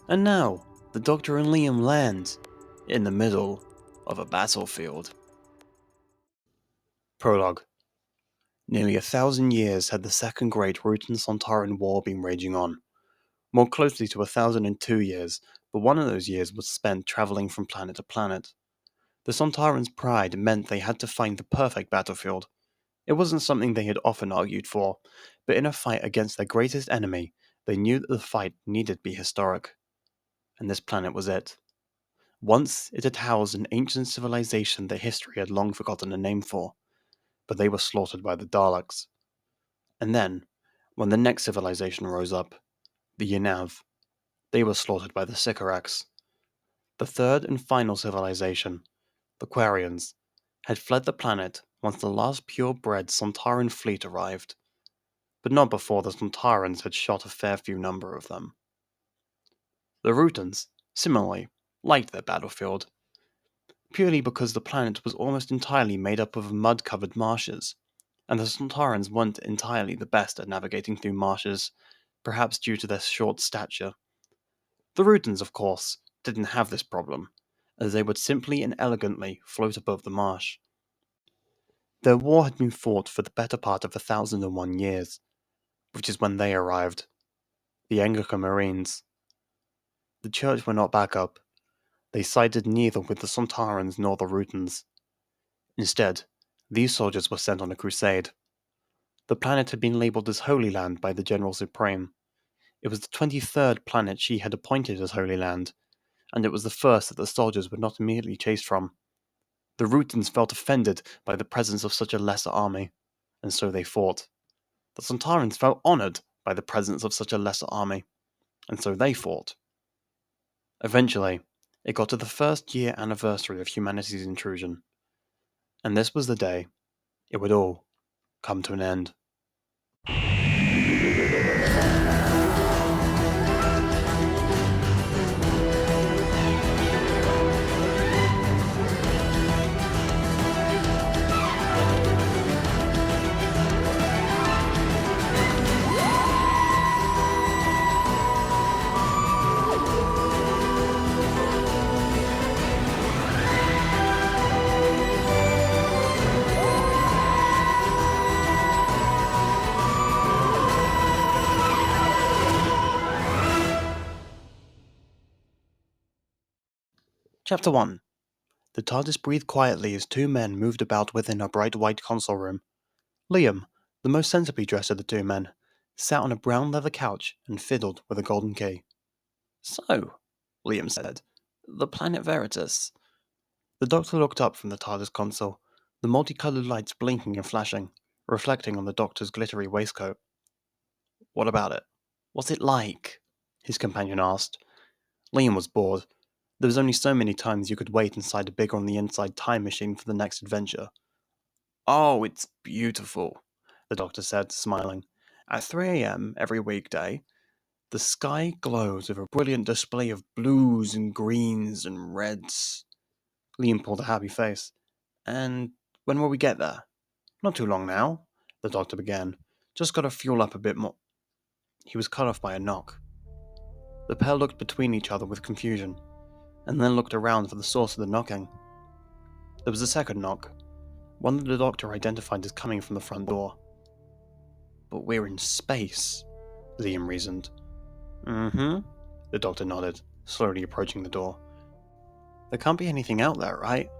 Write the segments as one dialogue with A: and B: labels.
A: And now, the Doctor and Liam land in the middle of a battlefield. Prologue. Nearly 1,000 years had the Second Great Rutan-Sontaran War been raging on. More closely to 1,002 years, but one of those years was spent travelling from planet to planet. The Sontarans' pride meant they had to find the perfect battlefield. It wasn't something they had often argued for, but in a fight against their greatest enemy, they knew that the fight needed to be historic. And this planet was it. Once it had housed an ancient civilization that history had long forgotten a name for, but they were slaughtered by the Daleks. And then, when the next civilization rose up, the Yanav, they were slaughtered by the Sycorax. The third and final civilization, the Quarians, had fled the planet once the last purebred Sontaran fleet arrived, but not before the Sontarans had shot a fair few number of them. The Rutans, similarly, liked their battlefield, purely because the planet was almost entirely made up of mud-covered marshes, and the Sontarans weren't entirely the best at navigating through marshes, perhaps due to their short stature. The Rutans, of course, didn't have this problem, as they would simply and elegantly float above the marsh. Their war had been fought for the better part of 1,001 years, which is when they arrived, the Anglican Marines. The Church were not back up. They sided neither with the Sontarans nor the Rutans. Instead, these soldiers were sent on a crusade. The planet had been labelled as Holy Land by the General Supreme. It was the 23rd planet she had appointed as Holy Land, and it was the first that the soldiers were not immediately chased from. The Rutans felt offended by the presence of such a lesser army, and so they fought. The Sontarans felt honoured by the presence of such a lesser army, and so they fought. Eventually, it got to the first year anniversary of humanity's intrusion, and this was the day it would all come to an end. Chapter 1. The TARDIS breathed quietly as two men moved about within a bright white console room. Liam, the most sensibly dressed of the two men, sat on a brown leather couch and fiddled with a golden key. "So," Liam said, "the planet Veritas." The Doctor looked up from the TARDIS console, the multicolored lights blinking and flashing, reflecting on the Doctor's glittery waistcoat. "What about it? What's it like?" his companion asked. Liam was bored. There was only so many times you could wait inside a bigger-on-the-inside time machine for the next adventure. "Oh, it's beautiful," the Doctor said, smiling. "At 3 a.m. every weekday, the sky glows with a brilliant display of blues and greens and reds." Liam pulled a happy face. "And when will we get there?" "Not too long now," the Doctor began. "Just gotta fuel up a bit more." He was cut off by a knock. The pair looked between each other with confusion, and then looked around for the source of the knocking. There was a second knock, one that the Doctor identified as coming from the front door. "But we're in space," Liam reasoned. "Mm-hmm," the Doctor nodded, slowly approaching the door. "There can't be anything out there, right?"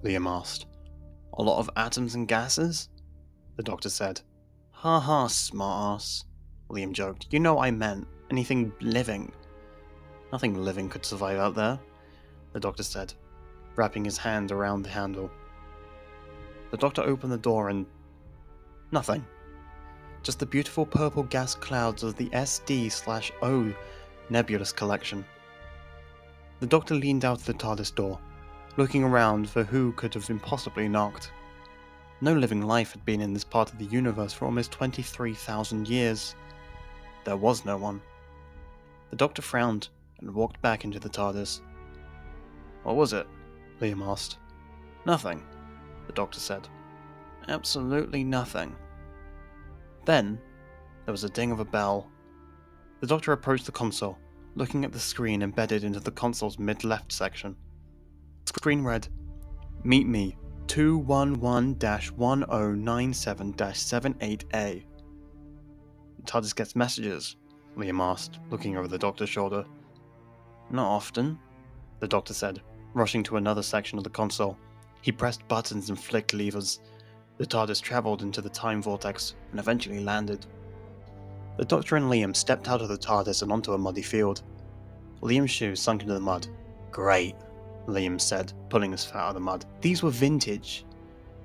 A: Liam asked. "A lot of atoms and gases?" the Doctor said. "Ha ha, smartass," Liam joked. "You know I meant anything living." "Nothing living could survive out there," the Doctor said, wrapping his hand around the handle. The Doctor opened the door and... nothing. Just the beautiful purple gas clouds of the SD/O nebulous collection. The Doctor leaned out of the TARDIS door, looking around for who could have impossibly knocked. No living life had been in this part of the universe for almost 23,000 years. There was no one. The Doctor frowned and walked back into the TARDIS. "What was it?" Liam asked. "Nothing," the Doctor said. "Absolutely nothing." Then, there was a ding of a bell. The Doctor approached the console, looking at the screen embedded into the console's mid-left section. The screen read, "Meet me 211-1097-78A. TARDIS gets messages, Liam asked, looking over the doctor's shoulder. Not often, the doctor said, rushing to another section of the console. He pressed buttons and flicked levers. The TARDIS travelled into the time vortex and eventually landed. The doctor and Liam stepped out of the TARDIS and onto a muddy field. Liam's shoes sunk into the mud. Great, Liam said, pulling his foot out of the mud. These were vintage.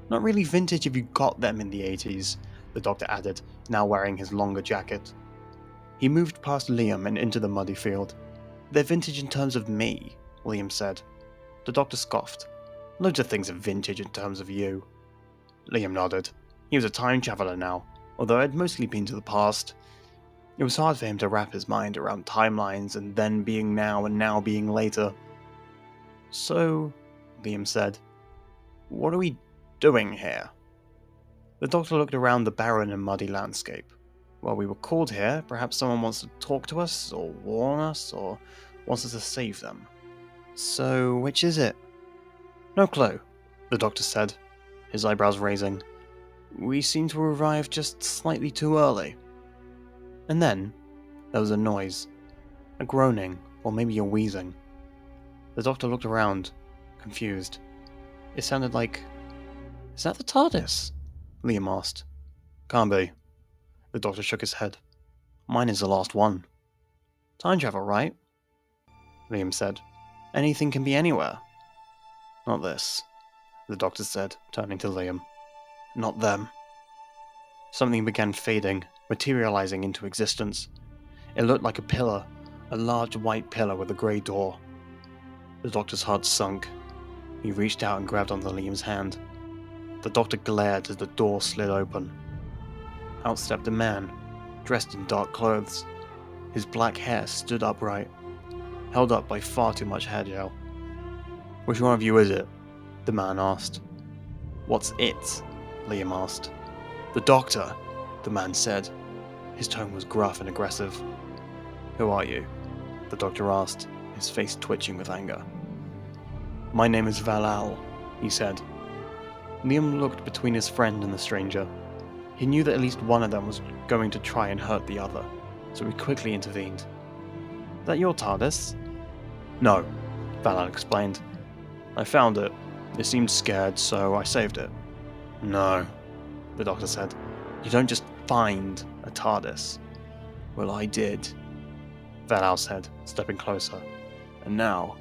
A: Not really vintage if you got them in the 80s, the doctor added, now wearing his longer jacket. He moved past Liam and into the muddy field. They're vintage in terms of me, Liam said. The doctor scoffed. Loads of things are vintage in terms of you. Liam nodded. He was a time traveller now, although it had mostly been to the past. It was hard for him to wrap his mind around timelines and then being now and now being later. So, Liam said, what are we doing here? The doctor looked around the barren and muddy landscape. Well, we were called here. Perhaps someone wants to talk to us, or warn us, or wants us to save them. So, which is it? No clue, the doctor said, his eyebrows raising. We seem to have arrived just slightly too early. And then, there was a noise. A groaning, or maybe a wheezing. The doctor looked around, confused. It sounded like... Is that the TARDIS? Liam asked. Can't be. The doctor shook his head. Mine is the last one. Time travel, right? Liam said. Anything can be anywhere. Not this, the doctor said, turning to Liam. Not them. Something began fading, materializing into existence. It looked like a pillar, a large white pillar with a grey door. The doctor's heart sunk. He reached out and grabbed onto Liam's hand. The doctor glared as the door slid open. Out stepped a man, dressed in dark clothes. His black hair stood upright, held up by far too much hair gel. Which one of you is it? The man asked. What's it? Liam asked. The doctor, the man said. His tone was gruff and aggressive. Who are you? The doctor asked, his face twitching with anger. My name is Valal, he said. Liam looked between his friend and the stranger. He knew that at least one of them was going to try and hurt the other, so he quickly intervened. Is that your TARDIS? No, Valal explained. I found it. It seemed scared, so I saved it. No, the doctor said. You don't just find a TARDIS. Well, I did, Valal said, stepping closer. And now,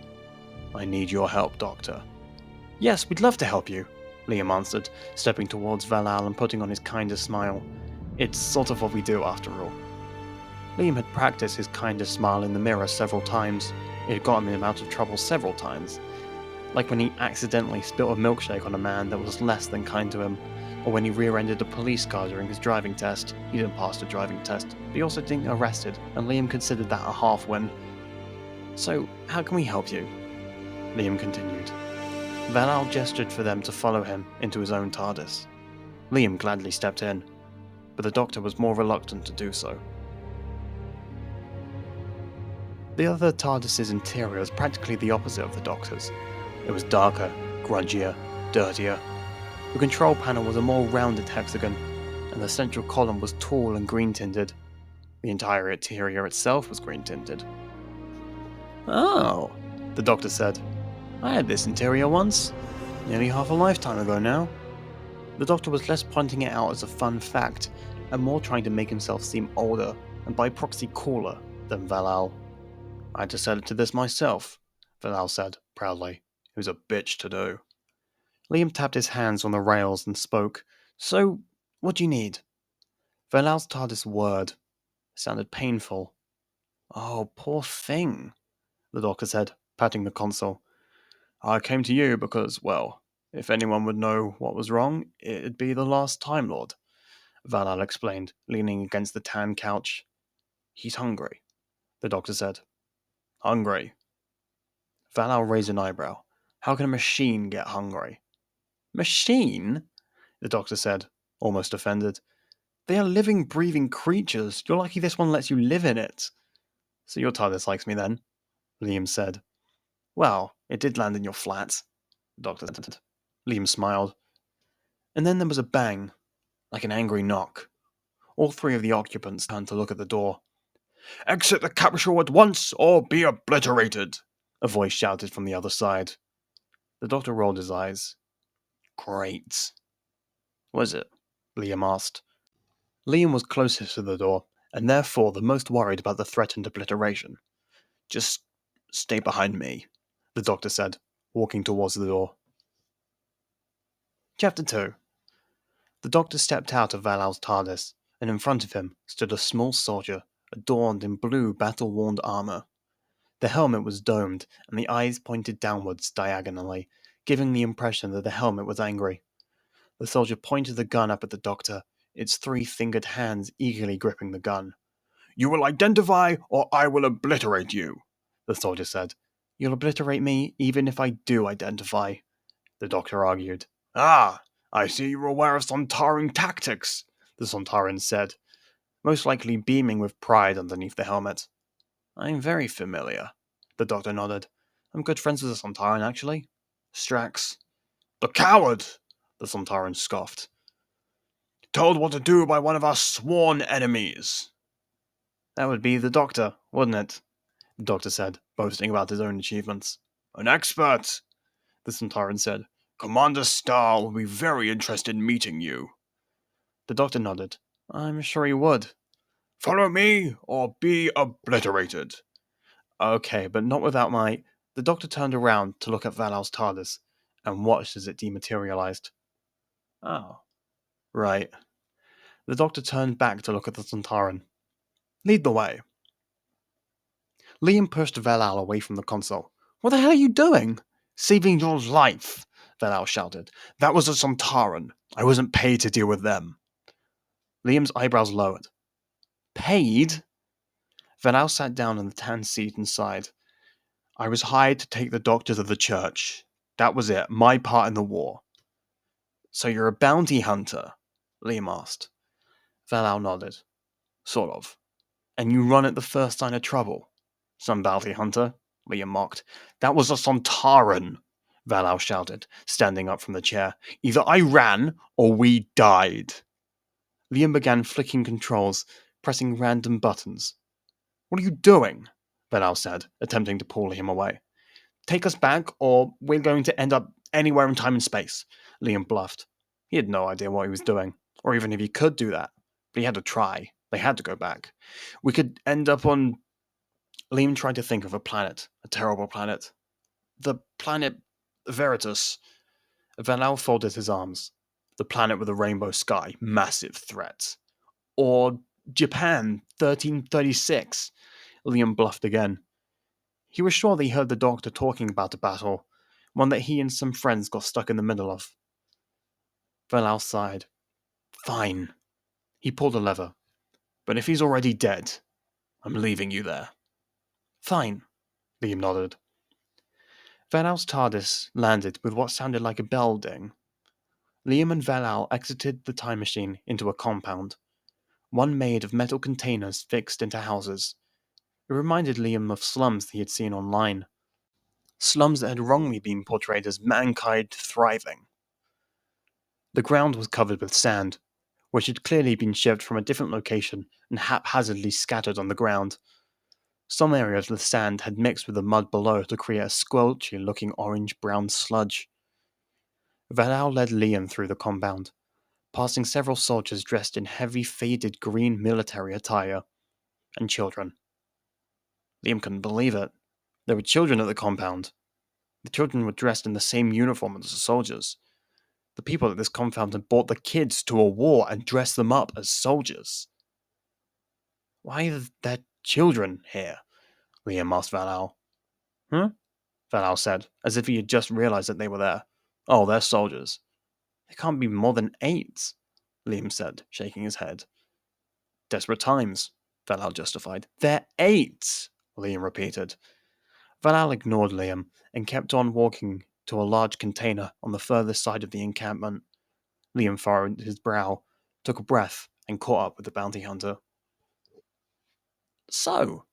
A: I need your help, Doctor. Yes, we'd love to help you, Liam answered, stepping towards Valal and putting on his kindest smile. It's sort of what we do, after all. Liam had practiced his kindest smile in the mirror several times. It had gotten him out of trouble several times. Like when he accidentally spilled a milkshake on a man that was less than kind to him, or when he rear-ended a police car during his driving test. He didn't pass the driving test, but he also didn't get arrested, and Liam considered that a half win. So, how can we help you? Liam continued. Valal gestured for them to follow him into his own TARDIS. Liam gladly stepped in, but the doctor was more reluctant to do so. The other TARDIS's interior was practically the opposite of the doctor's. It was darker, grungier, dirtier. The control panel was a more rounded hexagon, and the central column was tall and green-tinted. The entire interior itself was green-tinted. Oh, the doctor said. I had this interior once. Nearly half a lifetime ago now. The doctor was less pointing it out as a fun fact, and more trying to make himself seem older, and by proxy cooler, than Valal. I had to set it to this myself, Valal said, proudly. It was a bitch to do. Liam tapped his hands on the rails and spoke. So, what do you need? Valal's TARDIS word. It sounded painful. Oh, poor thing, the doctor said, patting the console. I came to you because, well, if anyone would know what was wrong, it'd be the last Time Lord, Valal explained, leaning against the tan couch. He's hungry, the doctor said. Hungry? Valal raised an eyebrow. How can a machine get hungry? Machine? The doctor said, almost offended. They are living, breathing creatures. You're lucky this one lets you live in it. So your TARDIS likes me then, Liam said. Well, it did land in your flat, the doctor said. Liam smiled. And then there was a bang, like an angry knock. All three of the occupants turned to look at the door. Exit the capsule at once, or be obliterated, a voice shouted from the other side. The doctor rolled his eyes. Great. Was it? Liam asked. Liam was closest to the door, and therefore the most worried about the threatened obliteration. Just stay behind me, the doctor said, walking towards the door. Chapter 2. The doctor stepped out of Valal's TARDIS, and in front of him stood a small soldier, adorned in blue battle-worn armor. The helmet was domed, and the eyes pointed downwards diagonally, giving the impression that the helmet was angry. The soldier pointed the gun up at the doctor, its three-fingered hands eagerly gripping the gun. You will identify, or I will obliterate you, the soldier said. You'll obliterate me, even if I do identify, the doctor argued. Ah, I see you're aware of Sontaran tactics, the Sontaran said, most likely beaming with pride underneath the helmet. I'm very familiar, the doctor nodded. I'm good friends with the Sontaran, actually. Strax. The coward, the Sontaran scoffed. Told what to do by one of our sworn enemies. That would be the doctor, wouldn't it? The doctor said, boasting about his own achievements. An expert, the Sontaran said. Commander Starr will be very interested in meeting you. The doctor nodded. I'm sure he would. Follow me, or be obliterated. Okay, but not without my... The doctor turned around to look at Valal's TARDIS, and watched as it dematerialized. Oh. Right. The doctor turned back to look at the Sontaran. Lead the way. Liam pushed Valal away from the console. What the hell are you doing? Saving your life, Valal shouted. That was a Sontaran. I wasn't paid to deal with them. Liam's eyebrows lowered. Paid? Valal sat down in the tan seat and sighed. I was hired to take the doctor to the church. That was it, my part in the war. So you're a bounty hunter? Liam asked. Valal nodded. Sort of. And you run at the first sign of trouble? Some bounty hunter, Liam mocked. That was a Sontaran, Valal shouted, standing up from the chair. Either I ran, or we died. Liam began flicking controls, pressing random buttons. What are you doing? Valal said, attempting to pull him away. Take us back, or we're going to end up anywhere in time and space, Liam bluffed. He had no idea what he was doing, or even if he could do that. But he had to try. They had to go back. We could end up on... Liam tried to think of a planet, a terrible planet. The planet Veritas. Valal folded his arms. The planet with a rainbow sky, massive threat. Or Japan, 1336. Liam bluffed again. He was sure that he heard the doctor talking about a battle, one that he and some friends got stuck in the middle of. Valal sighed. Fine. He pulled a lever. But if he's already dead, I'm leaving you there. Fine, Liam nodded. Valal's TARDIS landed with what sounded like a bell ding. Liam and Valal exited the time machine into a compound, one made of metal containers fixed into houses. It reminded Liam of slums that he had seen online. Slums that had wrongly been portrayed as mankind thriving. The ground was covered with sand, which had clearly been shipped from a different location and haphazardly scattered on the ground. Some areas of the sand had mixed with the mud below to create a squelchy-looking orange-brown sludge. Valal led Liam through the compound, passing several soldiers dressed in heavy faded green military attire, and children. Liam couldn't believe it. There were children at the compound. The children were dressed in the same uniform as the soldiers. The people at this compound had brought the kids to a war and dressed them up as soldiers. Why are there children here? Liam asked Valal. Huh? Valal said, as if he had just realized that they were there. Oh, they're soldiers. They can't be more than 8, Liam said, shaking his head. Desperate times, Valal justified. They're 8, Liam repeated. Valal ignored Liam and kept on walking to a large container on the furthest side of the encampment. Liam furrowed his brow, took a breath, and caught up with the bounty hunter. So,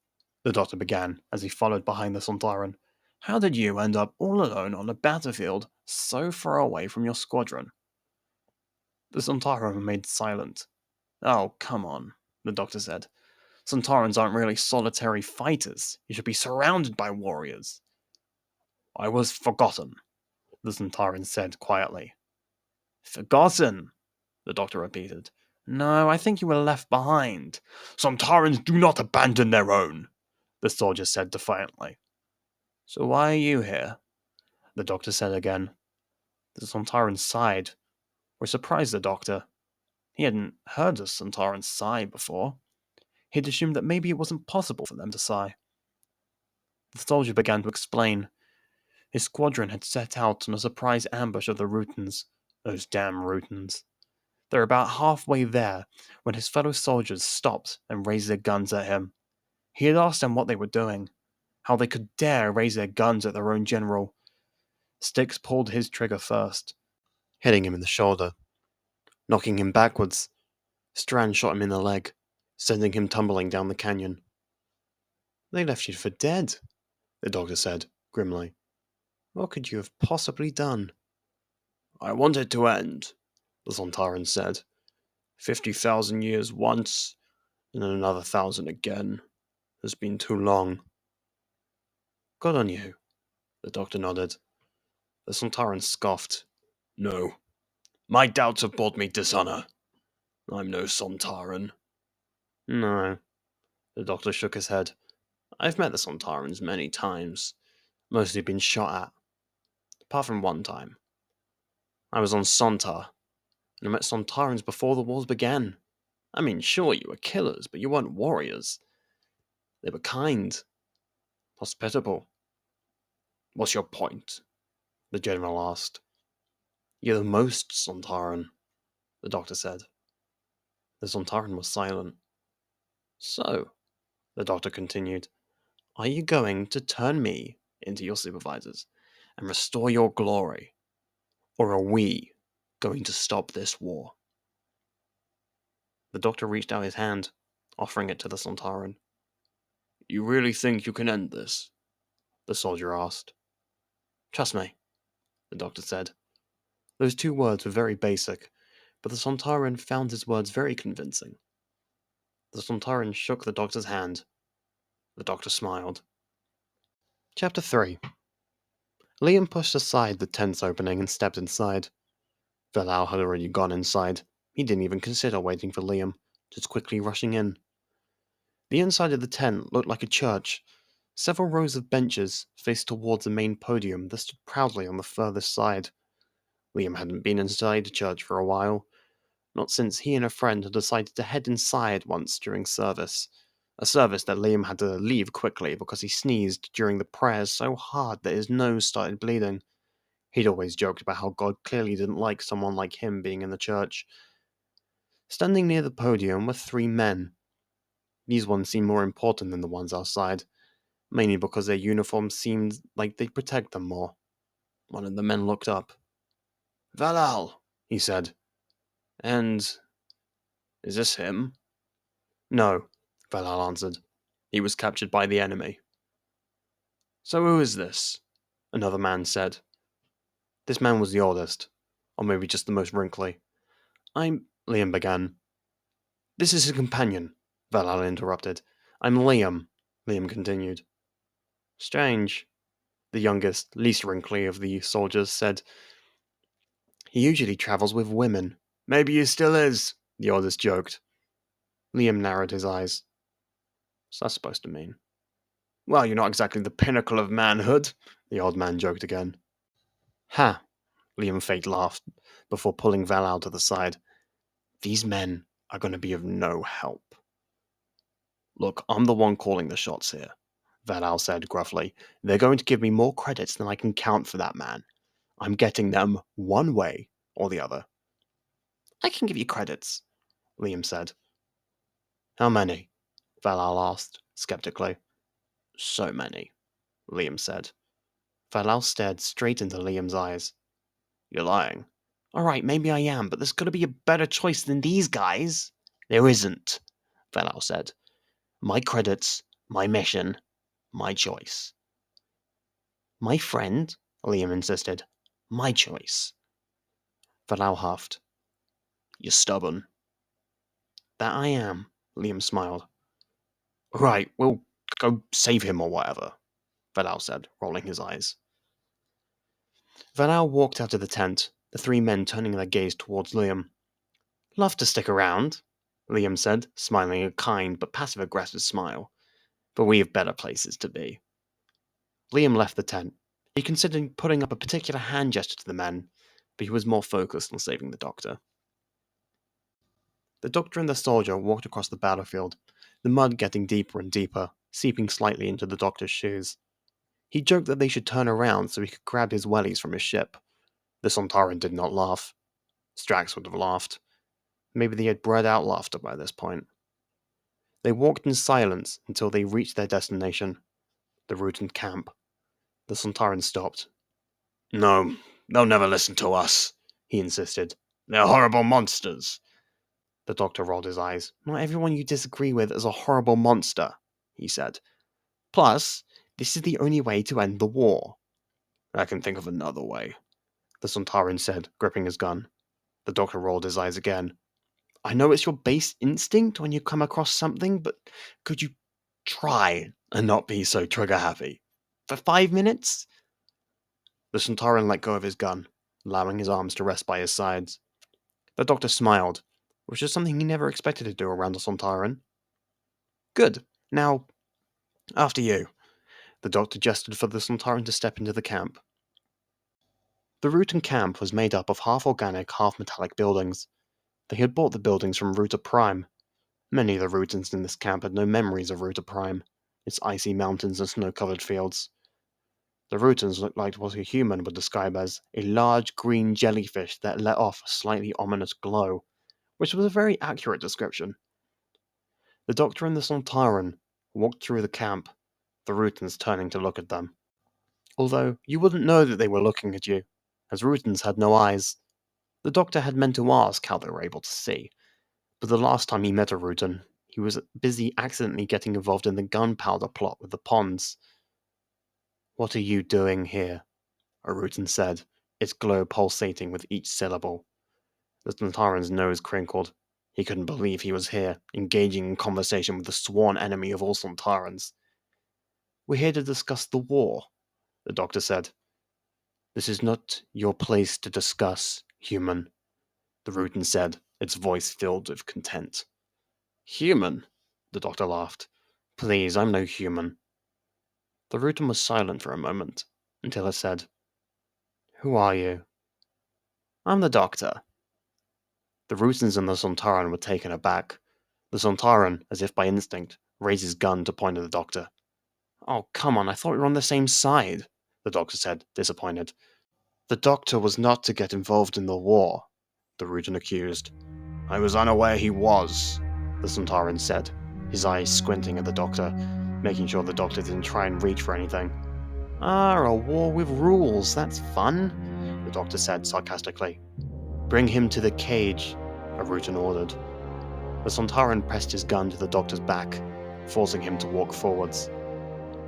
A: the doctor began as he followed behind the Sontaran. How did you end up all alone on a battlefield so far away from your squadron? The Sontaran remained silent. Oh, come on, the doctor said. Sontarans aren't really solitary fighters. You should be surrounded by warriors. I was forgotten, the Sontaran said quietly. Forgotten, the doctor repeated. No, I think you were left behind. Sontarans do not abandon their own, the soldier said defiantly. So why are you here? The doctor said again. The Sontaran sighed. We're surprised, the doctor. He hadn't heard a Sontaran sigh before. He'd assumed that maybe it wasn't possible for them to sigh. The soldier began to explain. His squadron had set out on a surprise ambush of the Rutans. Those damn Rutans. They were about halfway there when his fellow soldiers stopped and raised their guns at him. He had asked them what they were doing, how they could dare raise their guns at their own general. Styx pulled his trigger first, hitting him in the shoulder, knocking him backwards. Strand shot him in the leg, sending him tumbling down the canyon. They left you for dead, the doctor said, grimly. What could you have possibly done? I want it to end, the Sontaran said. 50,000 years once, and then another 1,000 again. Has been too long. Good on you, the doctor nodded. The Sontaran scoffed. No. My doubts have brought me dishonor. I'm no Sontaran. No. The doctor shook his head. I've met the Sontarans many times. Mostly been shot at. Apart from one time. I was on Sontar, and I met Sontarans before the wars began. I mean, sure, you were killers, but you weren't warriors. They were kind. Hospitable. What's your point? The general asked. You're the most Sontaran, the doctor said. The Sontaran was silent. So, the doctor continued, are you going to turn me into your supervisors and restore your glory? Or are we going to stop this war? The doctor reached out his hand, offering it to the Sontaran. You really think you can end this? The soldier asked. Trust me, the doctor said. Those two words were very basic, but the Sontaran found his words very convincing. The Sontaran shook the doctor's hand. The doctor smiled. Chapter 3. Liam pushed aside the tent's opening and stepped inside. Velal had already gone inside. He didn't even consider waiting for Liam, just quickly rushing in. The inside of the tent looked like a church. Several rows of benches faced towards the main podium that stood proudly on the furthest side. Liam hadn't been inside a church for a while, not since he and a friend had decided to head inside once during service. A service that Liam had to leave quickly because he sneezed during the prayers so hard that his nose started bleeding. He'd always joked about how God clearly didn't like someone like him being in the church. Standing near the podium were three men. These ones seemed more important than the ones outside, mainly because their uniforms seemed like they'd protect them more. One of the men looked up. Valal, he said. And is this him? No, Valal answered. He was captured by the enemy. So who is this? Another man said. This man was the oldest, or maybe just the most wrinkly. Liam began. This is his companion, Valal interrupted. I'm Liam, Liam continued. Strange, the youngest, least wrinkly of the soldiers said. He usually travels with women. Maybe he still is, the oldest joked. Liam narrowed his eyes. What's that supposed to mean? Well, you're not exactly the pinnacle of manhood, the old man joked again. Ha, Liam faked laughed before pulling Valal to the side. These men are going to be of no help. Look, I'm the one calling the shots here, Valal said gruffly. They're going to give me more credits than I can count for that man. I'm getting them one way or the other. I can give you credits, Liam said. How many? Valal asked, skeptically. So many, Liam said. Valal stared straight into Liam's eyes. You're lying. Alright, maybe I am, but there's got to be a better choice than these guys. There isn't, Valal said. My credits
B: My mission, my choice. My friend, Liam insisted. My choice. Valau huffed. You're stubborn. That I am, Liam smiled. Right, we'll go save him or whatever, Valau said, rolling his eyes. Valau walked out of the tent, the three men turning their gaze towards Liam. Love to stick around, Liam said, smiling a kind but passive-aggressive smile. But we have better places to be. Liam left the tent. He considered putting up a particular hand gesture to the men, but he was more focused on saving the doctor. The doctor and the soldier walked across the battlefield, the mud getting deeper and deeper, seeping slightly into the doctor's shoes. He joked that they should turn around so he could grab his wellies from his ship. The Sontaran did not laugh. Strax would have laughed. Maybe they had bred out laughter by this point. They walked in silence until they reached their destination, the Rutan camp. The Sontaran stopped. No, they'll never listen to us, he insisted. They're horrible monsters. The doctor rolled his eyes. Not everyone you disagree with is a horrible monster, he said. Plus, this is the only way to end the war. I can think of another way, the Sontaran said, gripping his gun. The doctor rolled his eyes again. I know it's your base instinct when you come across something, but could you try and not be so trigger-happy? For 5 minutes? The Sontaran let go of his gun, allowing his arms to rest by his sides. The doctor smiled, which is something he never expected to do around a Sontaran. Good. Now, after you. The doctor gestured for the Sontaran to step into the camp. The Rutan camp was made up of half-organic, half-metallic buildings. They had bought the buildings from Ruta Prime. Many of the Rutans in this camp had no memories of Ruta Prime, its icy mountains and snow-covered fields. The Rutans looked like what a human would describe as a large green jellyfish that let off a slightly ominous glow, which was a very accurate description. The doctor and the Sontaran walked through the camp, the Rutans turning to look at them. Although you wouldn't know that they were looking at you, as Rutans had no eyes. The doctor had meant to ask how they were able to see, but the last time he met a Rutan, he was busy accidentally getting involved in the gunpowder plot with the Ponds. What are you doing here? A Rutan said, its glow pulsating with each syllable. The Sontaran's nose crinkled. He couldn't believe he was here, engaging in conversation with the sworn enemy of all Sontarans. We're here to discuss the war, the doctor said. This is not your place to discuss, human, the Rutan said, its voice filled with contempt. Human? The doctor laughed. Please, I'm no human. The Rutan was silent for a moment, until it said, Who are you? I'm the doctor. The Rutans and the Sontaran were taken aback. The Sontaran, as if by instinct, raised his gun to point at the doctor. Oh, come on, I thought we were on the same side, the doctor said, disappointed. The doctor was not to get involved in the war, the Rutan accused. I was unaware he was, the Sontaran said, his eyes squinting at the doctor, making sure the doctor didn't try and reach for anything. Ah, a war with rules, that's fun, the doctor said sarcastically. Bring him to the cage, a Rutan ordered. The Sontaran pressed his gun to the doctor's back, forcing him to walk forwards.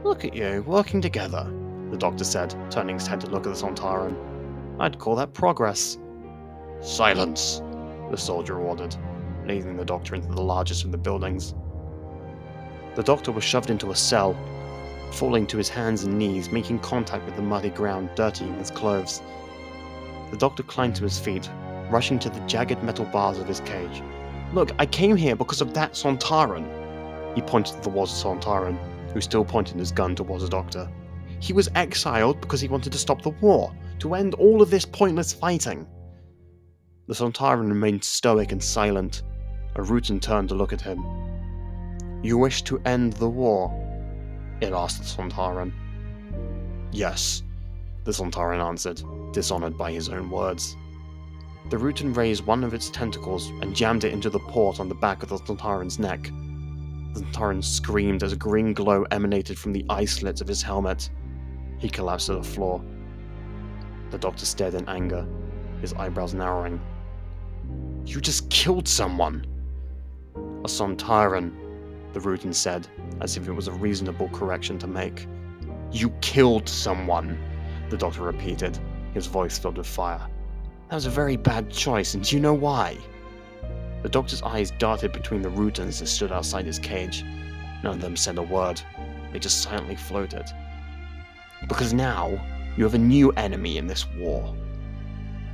B: Look at you, working together, the doctor said, turning his head to look at the Sontaran. I'd call that progress. Silence, the soldier ordered, leading the doctor into the largest of the buildings. The doctor was shoved into a cell, falling to his hands and knees, making contact with the muddy ground, dirtying his clothes. The doctor climbed to his feet, rushing to the jagged metal bars of his cage. Look, I came here because of that Sontaran. He pointed towards the Sontaran, who still pointed his gun towards the doctor. He was exiled because he wanted to stop the war, to end all of this pointless fighting. The Sontaran remained stoic and silent. A Rutan turned to look at him. You wish to end the war? It asked the Sontaran. Yes, the Sontaran answered, dishonored by his own words. The Rutan raised one of its tentacles and jammed it into the port on the back of the Sontaran's neck. The Sontaran screamed as a green glow emanated from the eye slits of his helmet. He collapsed to the floor. The doctor stared in anger, his eyebrows narrowing. You just killed someone! A Sontaran, the Rutans said, as if it was a reasonable correction to make. You killed someone, the doctor repeated, his voice filled with fire. That was a very bad choice, and do you know why? The doctor's eyes darted between the Rutans that stood outside his cage. None of them said a word. They just silently floated. Because now, you have a new enemy in this war.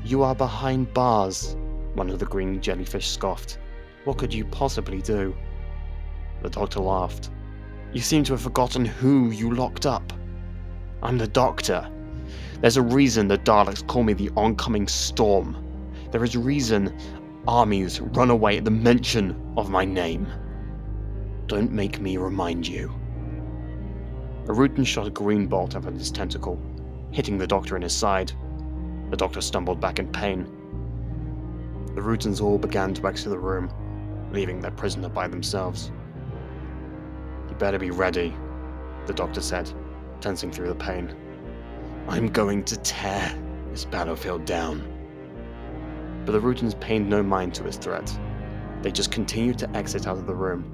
B: You are behind bars, one of the green jellyfish scoffed. What could you possibly do? The doctor laughed. You seem to have forgotten who you locked up. I'm the doctor. There's a reason the Daleks call me the oncoming storm. There is a reason armies run away at the mention of my name. Don't make me remind you. A Rutan shot a green bolt out of his tentacle, hitting the doctor in his side. The doctor stumbled back in pain. The Rutans all began to exit the room, leaving their prisoner by themselves. You better be ready, the doctor said, tensing through the pain. I'm going to tear this battlefield down. But the Rutans paid no mind to his threat. They just continued to exit out of the room.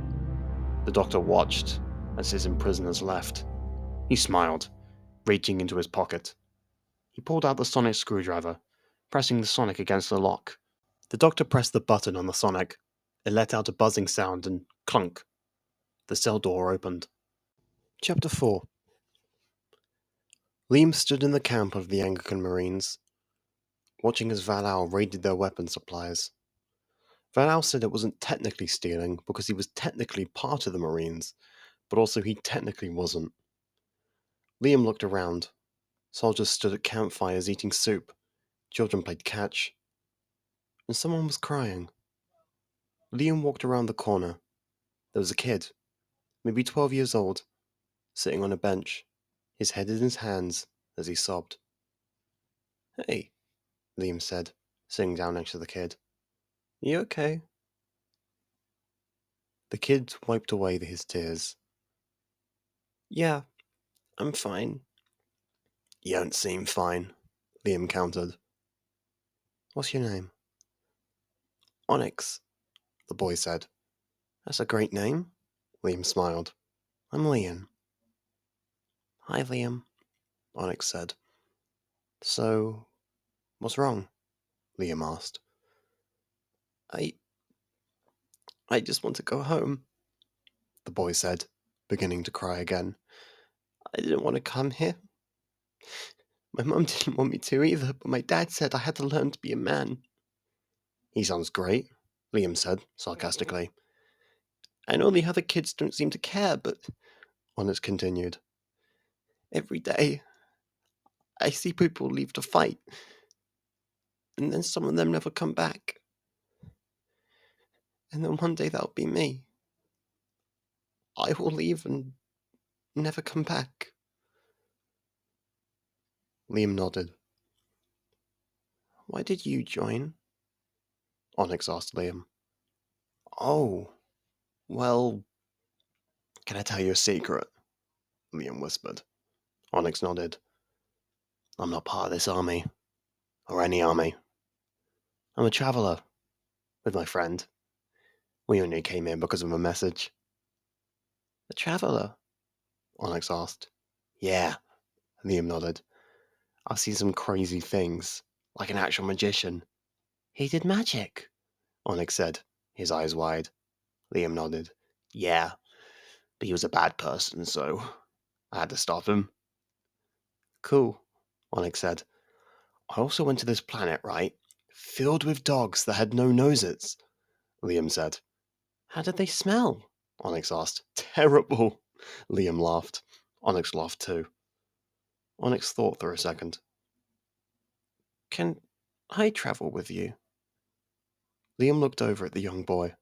B: The doctor watched as his imprisoners left. He smiled, reaching into his pocket. He pulled out the sonic screwdriver, pressing the sonic against the lock. The doctor pressed the button on the sonic. It let out a buzzing sound and clunk. The cell door opened. Chapter 4. Liam stood in the camp of the Anglican Marines, watching as Val raided their weapon supplies. Val said it wasn't technically stealing because he was technically part of the Marines, but also he technically wasn't. Liam looked around. Soldiers stood at campfires eating soup. Children played catch. And someone was crying. Liam walked around the corner. There was a kid, maybe 12 years old, sitting on a bench, his head in his hands as he sobbed. Hey, Liam said, sitting down next to the kid. You okay? The kid wiped away his tears. Yeah, I'm fine. You don't seem fine, Liam countered. What's your name? Onyx, the boy said. That's a great name, Liam smiled. I'm Liam. Hi, Liam, Onyx said. So, what's wrong? Liam asked. I just want to go home, the boy said, beginning to cry again. I didn't want to come here. My mum didn't want me to either, but my dad said I had to learn to be a man. He sounds great, Liam said, sarcastically. I know the other kids don't seem to care, but, Onyx continued. Every day, I see people leave to fight, and then some of them never come back. And then one day that'll be me. I will leave and never come back. Liam nodded. Why did you join? Onyx asked Liam. Oh, well, can I tell you a secret? Liam whispered. Onyx nodded. I'm not part of this army, or any army. I'm a traveller, with my friend. We only came in because of a message. A traveller? Onyx asked. Yeah, Liam nodded. I've seen some crazy things, like an actual magician. He did magic, Onyx said, his eyes wide. Liam nodded. Yeah, but he was a bad person, so I had to stop him. Cool, Onyx said. I also went to this planet, right? Filled with dogs that had no noses, Liam said. How did they smell? Onyx asked. Terrible, Liam laughed. Onyx laughed too. Onyx thought for a second. Can I travel with you? Liam looked over at the young boy.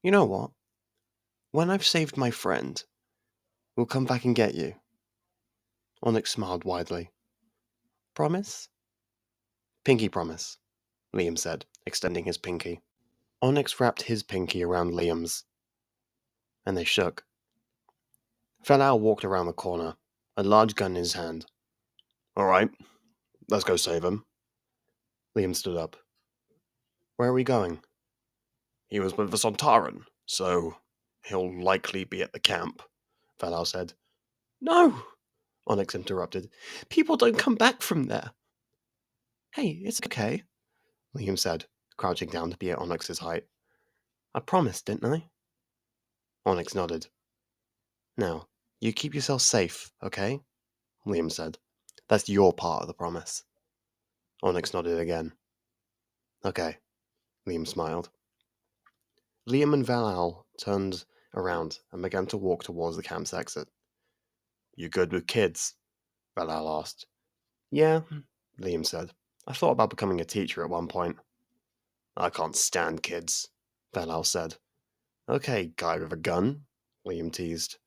B: You know what? When I've saved my friend, we'll come back and get you. Onyx smiled widely. Promise? Pinky promise, Liam said, extending his pinky. Onyx wrapped his pinky around Liam's, and they shook. Fal walked around the corner, a large gun in his hand. All right, let's go save him. Liam stood up. Where are we going? He was with the Sontaran, so He'll likely be at the camp, Valal said. No, Onyx interrupted. People don't come back from there. Hey, it's okay, Liam said, crouching down to be at Onyx's height. I promised, didn't I? Onyx nodded. Now, you keep yourself safe, okay? Liam said. That's your part of the promise. Onyx nodded again. Okay, Liam smiled. Liam and Valal turned around and began to walk towards the camp's exit. You good with kids? Valal asked. Yeah, Liam said. I thought about becoming a teacher at one point. I can't stand kids, Valal said. Okay, guy with a gun, Liam teased.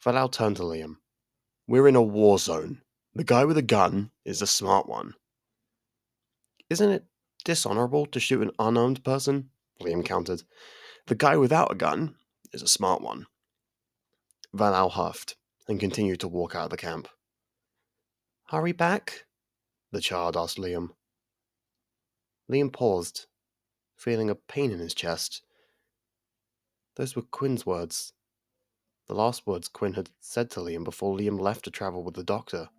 B: Valal turned to Liam. We're in a war zone. The guy with a gun is the smart one. Isn't it dishonorable to shoot an unarmed person? Liam countered. The guy without a gun is a smart one. Valal huffed and continued to walk out of the camp. Hurry back? The child asked Liam. Liam paused, feeling a pain in his chest. Those were Quinn's words. The last words Quinn had said to Liam before Liam left to travel with the doctor.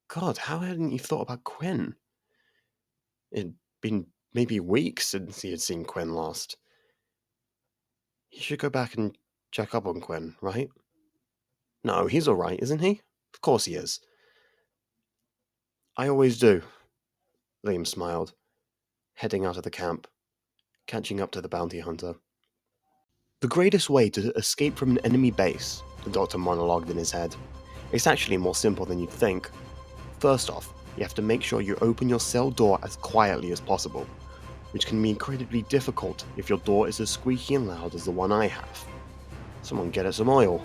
B: God, how hadn't you thought about Quinn? It'd been maybe weeks since he had seen Quinn last. He should go back and check up on Quinn, right? No, he's alright, isn't he? Of course he is. I always do, Liam smiled, heading out of the camp, catching up to the bounty hunter. The greatest way to escape from an enemy base, the doctor monologued in his head. It's actually more simple than you'd think. First off, you have to make sure you open your cell door as quietly as possible, which can be incredibly difficult if your door is as squeaky and loud as the one I have. Someone get us some oil.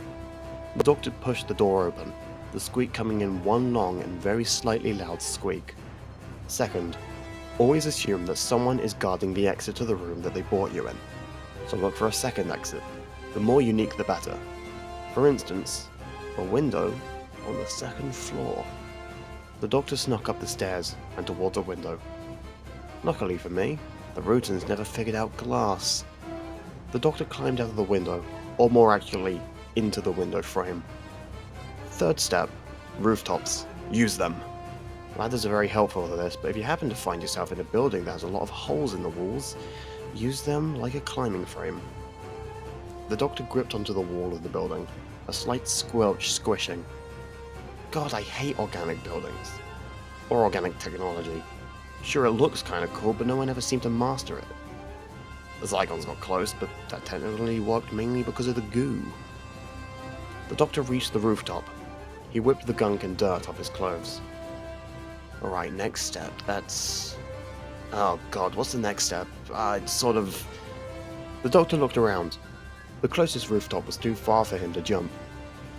B: The doctor pushed the door open, the squeak coming in one long and very slightly loud squeak. Second, always assume that someone is guarding the exit to the room that they brought you in, so look for a second exit. The more unique the better. For instance, a window on the second floor. The doctor snuck up the stairs and towards a window. Luckily for me, the Rutans never figured out glass. The doctor climbed out of the window, or more accurately, into the window frame. Third step, rooftops. Use them. Ladders are very helpful for this, but if you happen to find yourself in a building that has a lot of holes in the walls, use them like a climbing frame. The doctor gripped onto the wall of the building, a slight squelch squishing. God, I hate organic buildings. Or organic technology. Sure, it looks kinda cool, but no one ever seemed to master it. The Zygons got close, but that technically worked mainly because of the goo. The doctor reached the rooftop. He whipped the gunk and dirt off his clothes. Alright, next step, that's... Oh god, what's the next step? It's sort of... The doctor looked around. The closest rooftop was too far for him to jump.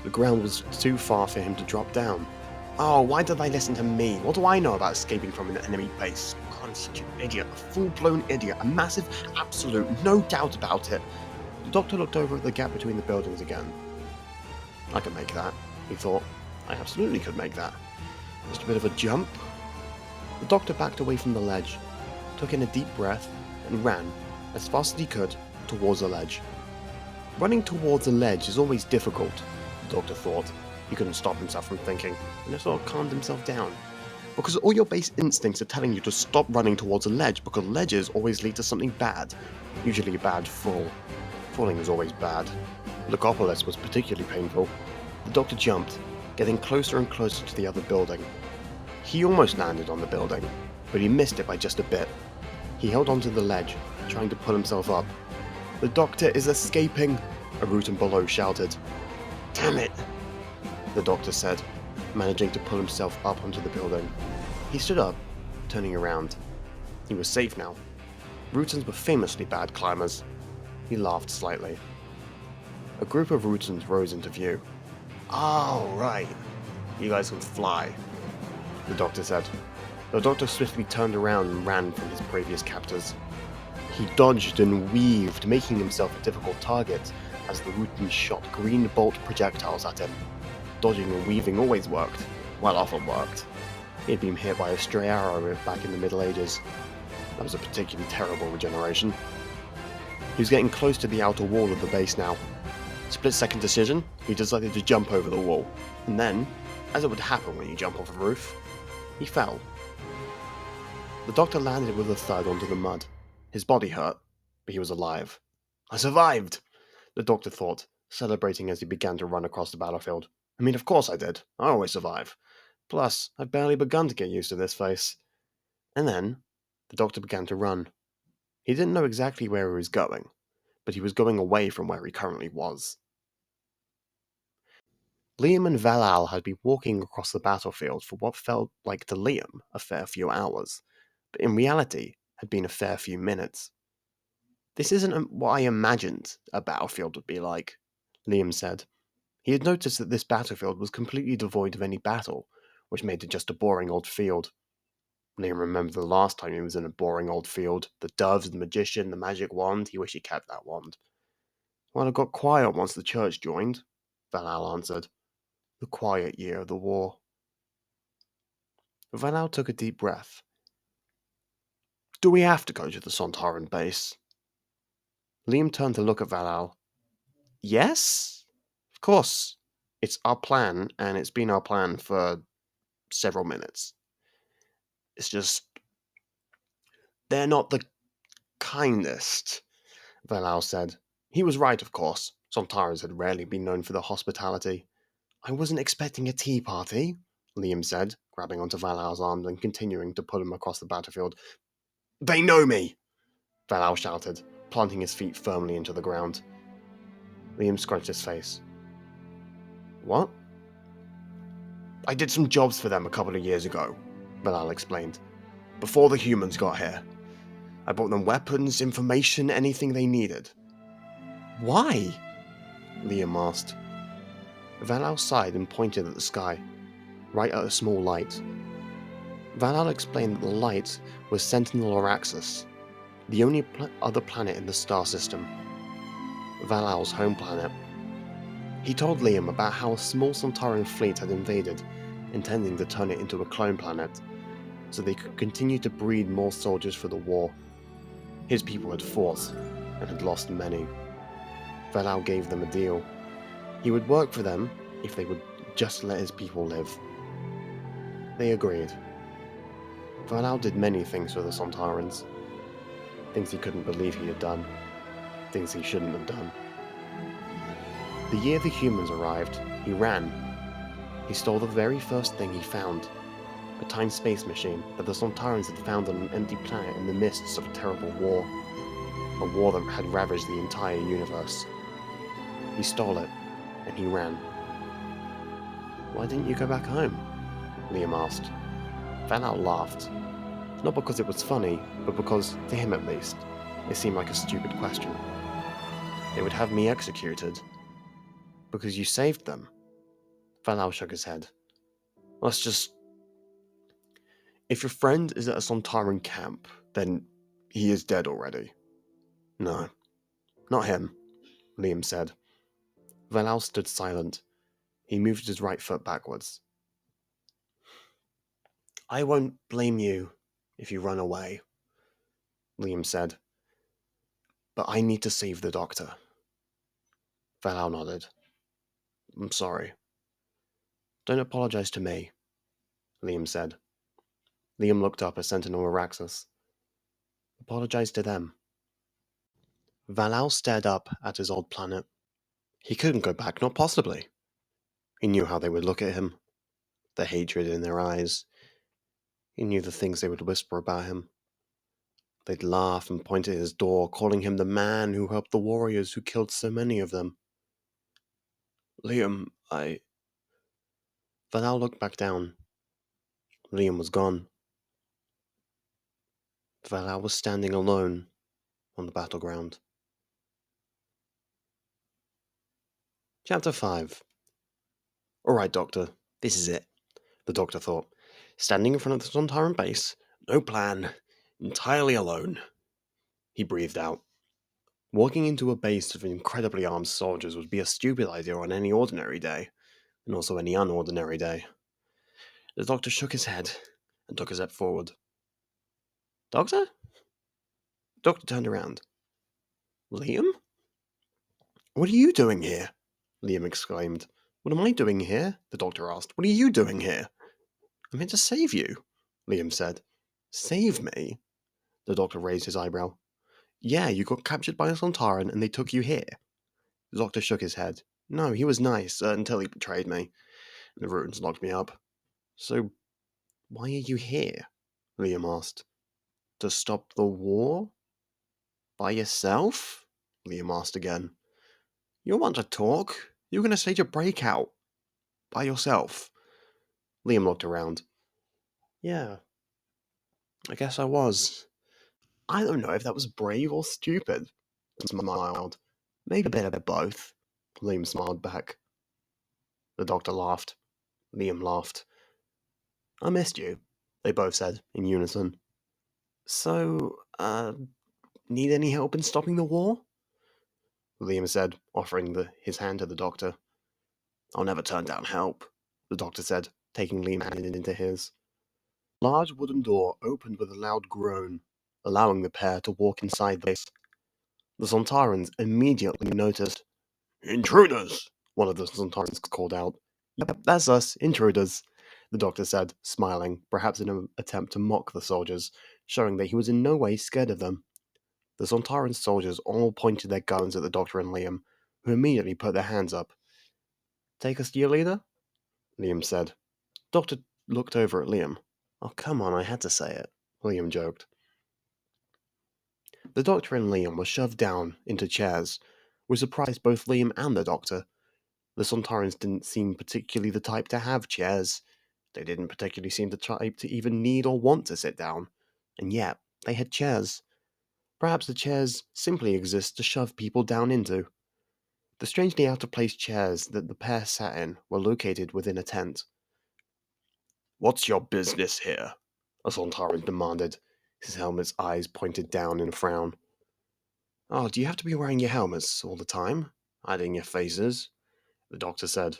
B: The ground was too far for him to drop down. Oh, why did I listen to me? What do I know about escaping from an enemy base? God, I'm such an idiot, a full-blown idiot, a massive, absolute, no doubt about it. The doctor looked over at the gap between the buildings again. I can make that, he thought. I absolutely could make that. Just a bit of a jump. The doctor backed away from the ledge, took in a deep breath, and ran, as fast as he could, towards the ledge. Running towards a ledge is always difficult, the doctor thought. He couldn't stop himself from thinking, and just sort of calmed himself down. Because all your base instincts are telling you to stop running towards a ledge, because ledges always lead to something bad. Usually a bad fall. Falling is always bad. Logopolis was particularly painful. The doctor jumped, getting closer and closer to the other building. He almost landed on the building, but he missed it by just a bit. He held onto the ledge, trying to pull himself up. The doctor is escaping, a Rutan below shouted. Damn it, the doctor said, managing to pull himself up onto the building. He stood up, turning around. He was safe now. Rutans were famously bad climbers. He laughed slightly. A group of Rutans rose into view. Oh, right. You guys can fly, the doctor said. The doctor swiftly turned around and ran from his previous captors. He dodged and weaved, making himself a difficult target as the Rutans shot green bolt projectiles at him. Dodging and weaving always worked. Well, often worked. He had been hit by a stray arrow back in the Middle Ages. That was a particularly terrible regeneration. He was getting close to the outer wall of the base now. Split-second decision, he decided to jump over the wall, and then, as it would happen when you jump off a roof, he fell. The doctor landed with a thud onto the mud. His body hurt, but he was alive. "I survived!" the doctor thought, celebrating as he began to run across the battlefield. "I mean, of course I did. I always survive. Plus, I've barely begun to get used to this face." And then, the doctor began to run. He didn't know exactly where he was going, but he was going away from where he currently was. Liam and Valal had been walking across the battlefield for what felt like to Liam a fair few hours, but in reality had been a fair few minutes. "This isn't what I imagined a battlefield would be like," Liam said. He had noticed that this battlefield was completely devoid of any battle, which made it just a boring old field. Liam remembered the last time he was in a boring old field. The doves, the magician, the magic wand. He wished he kept that wand. "Well, it got quiet once the church joined," Valal answered. "The quiet year of the war." Valal took a deep breath. "Do we have to go to the Sontaran base?" Liam turned to look at Valal. "Yes? Of course. It's our plan, and it's been our plan for several minutes. It's just, they're not the kindest," Valal said. He was right, of course. Sontarans had rarely been known for their hospitality. "I wasn't expecting a tea party," Liam said, grabbing onto Valal's arms and continuing to pull him across the battlefield. "They know me!" Valal shouted, planting his feet firmly into the ground. Liam scrunched his face. "What?" "I did some jobs for them a couple of years ago," Valal explained. "Before the humans got here. I brought them weapons, information, anything they needed." "Why?" Liam asked. Valal sighed and pointed at the sky, right at a small light. Valal explained that the light was Sentinel Araxis, the only other planet in the star system. Valal's home planet. He told Liam about how a small Sontaran fleet had invaded, intending to turn it into a clone planet, so they could continue to breed more soldiers for the war. His people had fought, and had lost many. Valal gave them a deal. He would work for them if they would just let his people live. They agreed. Valal did many things for the Sontarans. Things he couldn't believe he had done. Things he shouldn't have done. The year the humans arrived, he ran. He stole the very first thing he found, a time-space machine that the Sontarans had found on an empty planet in the mists of a terrible war. A war that had ravaged the entire universe. He stole it, and he ran. "Why didn't you go back home?" Liam asked. Valal laughed. Not because it was funny, but because, to him at least, it seemed like a stupid question. "They would have me executed." "Because you saved them?" Valal shook his head. "Let's just... If your friend is at a Sontaran camp, then he is dead already." "No, not him," Liam said. Valal stood silent. He moved his right foot backwards. "I won't blame you if you run away," Liam said. "But I need to save the doctor." Valal nodded. "I'm sorry." "Don't apologize to me," Liam said. Liam looked up at Sentinel Araxis. "Apologize to them." Valal stared up at his old planet. He couldn't go back, not possibly. He knew how they would look at him, the hatred in their eyes. He knew the things they would whisper about him. They'd laugh and point at his door, calling him the man who helped the warriors who killed so many of them. "Liam, Valal looked back down. Liam was gone. Valal was standing alone on the battleground. Chapter 5. "Alright, Doctor, this is it," the Doctor thought. Standing in front of the Sontaran base, no plan, entirely alone. He breathed out. Walking into a base of incredibly armed soldiers would be a stupid idea on any ordinary day, and also any unordinary day. The Doctor shook his head and took a step forward. "Doctor?" The Doctor turned around. Liam? What are you doing here? Liam exclaimed. What am I doing here? The doctor asked. What are you doing here? I'm here to save you, Liam said. Save me? The doctor raised his eyebrow. Yeah, you got captured by a Sontaran and they took you here. The doctor shook his head. No, he was nice, until he betrayed me. The Rutans locked me up. So, why are you here? Liam asked. To stop the war? By yourself? Liam asked again. You want to talk? You're going to stage a breakout. By yourself. Liam looked around. Yeah, I guess I was. I don't know if that was brave or stupid. Smiled. Maybe a bit of both. Liam smiled back. The doctor laughed. Liam laughed. I missed you, they both said in unison. So, need any help in stopping the war? Liam said, offering his hand to the doctor. I'll never turn down help, the doctor said, taking Liam's hand into his. A large wooden door opened with a loud groan, allowing the pair to walk inside the base. The Sontarans immediately noticed. Intruders! One of the Sontarans called out. Yep, that's us, intruders, the doctor said, smiling, perhaps in an attempt to mock the soldiers, showing that he was in no way scared of them. The Sontaran soldiers all pointed their guns at the doctor and Liam, who immediately put their hands up. Take us to your leader? Liam said. Doctor looked over at Liam. Oh, come on, I had to say it, Liam joked. The doctor and Liam were shoved down into chairs, which surprised both Liam and the doctor. The Sontarans didn't seem particularly the type to have chairs. They didn't particularly seem the type to even need or want to sit down. And yet, they had chairs. Perhaps the chairs simply exist to shove people down into. The strangely out-of-place chairs that the pair sat in were located within a tent. What's your business here? A Sontaran demanded, his helmet's eyes pointed down in a frown. Oh, do you have to be wearing your helmets all the time? Hiding your faces? The doctor said.